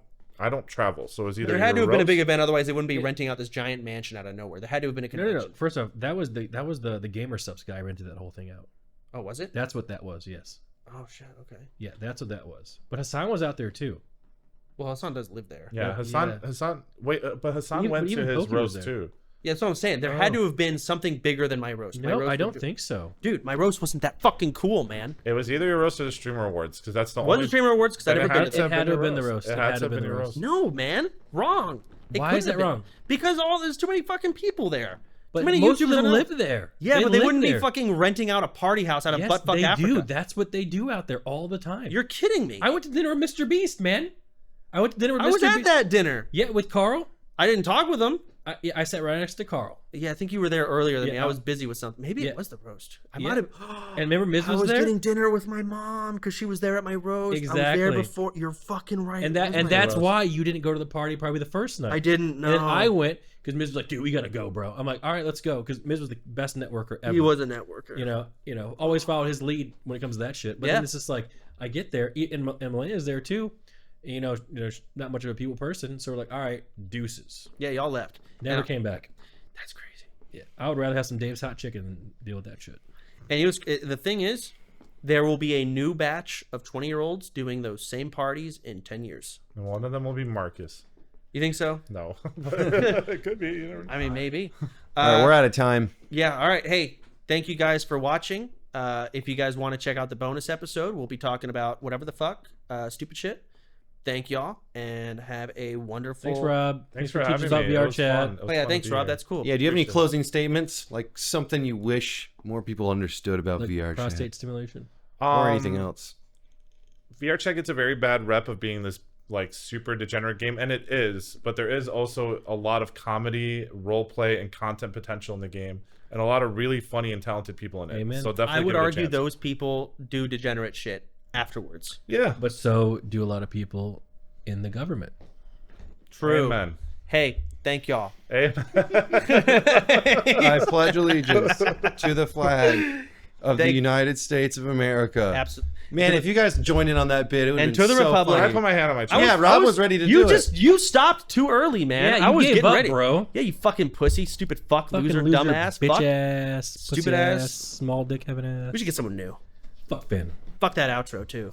travel, so it was either. there had to your have been a roast- big event, otherwise they wouldn't be renting out this giant mansion out of nowhere. There had to have been a No, convention. no. First off, that was the gamer subs guy rented that whole thing out. Oh, was it? That's what that was. Yes. Oh shit. Okay. Yeah, that's what that was. But Hassan was out there too. Well, Hassan does live there. Yeah, Yeah, Hassan. yeah. Hassan. Wait, but Hassan Even- went to even his Pokey was roast there. too. Yeah, that's what I'm saying. There had to have been something bigger than my roast. My No, roast I was don't ju- think so. Dude, my roast wasn't that fucking cool, man. It was either your roast or the streamer awards, because that's the Was only. it Streamer Awards? Because I Then never it been had to to It had to have been the roast. It had to have been the your roast. roast. No, man. Wrong. It Why couldn't is that have been. wrong? Because there's too many fucking people there. But too many most of YouTubers them are- live there. Yeah, but they live wouldn't there. be fucking renting out a party house out of Yes, buttfuck they Africa. do. That's what they do out there all the time. You're kidding me. I went to dinner with Mr. Beast, man. I went to dinner with I Mr. was at Beast. that dinner. Yeah, with Carl. I didn't talk with him. I sat right next to Carl. Yeah, I think you were there earlier than Yeah, me. I was busy with something. Maybe yeah. it was the roast. I Yeah. might have. And remember Miz I was was there? getting dinner with my mom because she was there at my roast. I was there Exactly. before. You're fucking right. And It that was and my that's roast. why you didn't go to the party probably the first night. I didn't know. And then I went because Miz was like, dude, we gotta go, bro. I'm like, all right, let's go. Because Miz was the best networker ever. He was a networker. You know, always followed his lead when it comes to that shit. But Yeah. then it's just like, I get there, and Melena's there too. And, you know, she's not much of a people person, so we're like, all right, deuces. Yeah, y'all left. Never And came back. That's crazy. Yeah, I would rather have some Dave's hot chicken than deal with that shit. And the thing is, there will be a new batch of 20-year-olds doing those same parties in 10 years. And one of them will be Marcus. You think so? No, it could be. You never know. I mean, maybe. All right, we're out of time. Yeah. All right. Hey, thank you guys for watching. If you guys want to check out the bonus episode, we'll be talking about whatever the fuck, stupid shit. Thank y'all, and have a wonderful. Thanks, Rob. Thanks for teaching having us about me. It VR was chat. fun. It was Oh yeah, fun thanks, to be Rob. here. That's cool. Yeah, do you have any Appreciate it. closing statements? Like something you wish more people understood about Like VR prostate chat stimulation. or anything else? VRChat gets a very bad rep of being this like super degenerate game, and it is, but there is also a lot of comedy, role play, and content potential in the game, and a lot of really funny and talented people in it. Amen. So definitely I would give it a argue chance. those people do degenerate shit afterwards. Yeah. But so do a lot of people in the government. True. Amen. Hey, thank y'all. Amen. I pledge allegiance to the flag of the Thank- United States of America. Absolutely. Man, if you guys joined in on that bit, it would And have been to the so Republic. I funny. put my hand on my chest. Yeah, Rob was ready to do it. You stopped too early, man. Yeah, I you was gave getting up, ready, bro. Yeah, you fucking pussy, stupid fuck, Fucking loser, loser, dumbass, bitch fuck. ass, Stupid pussy ass. small dick having ass. We should get someone new. Fuck Finn. Fuck that outro too.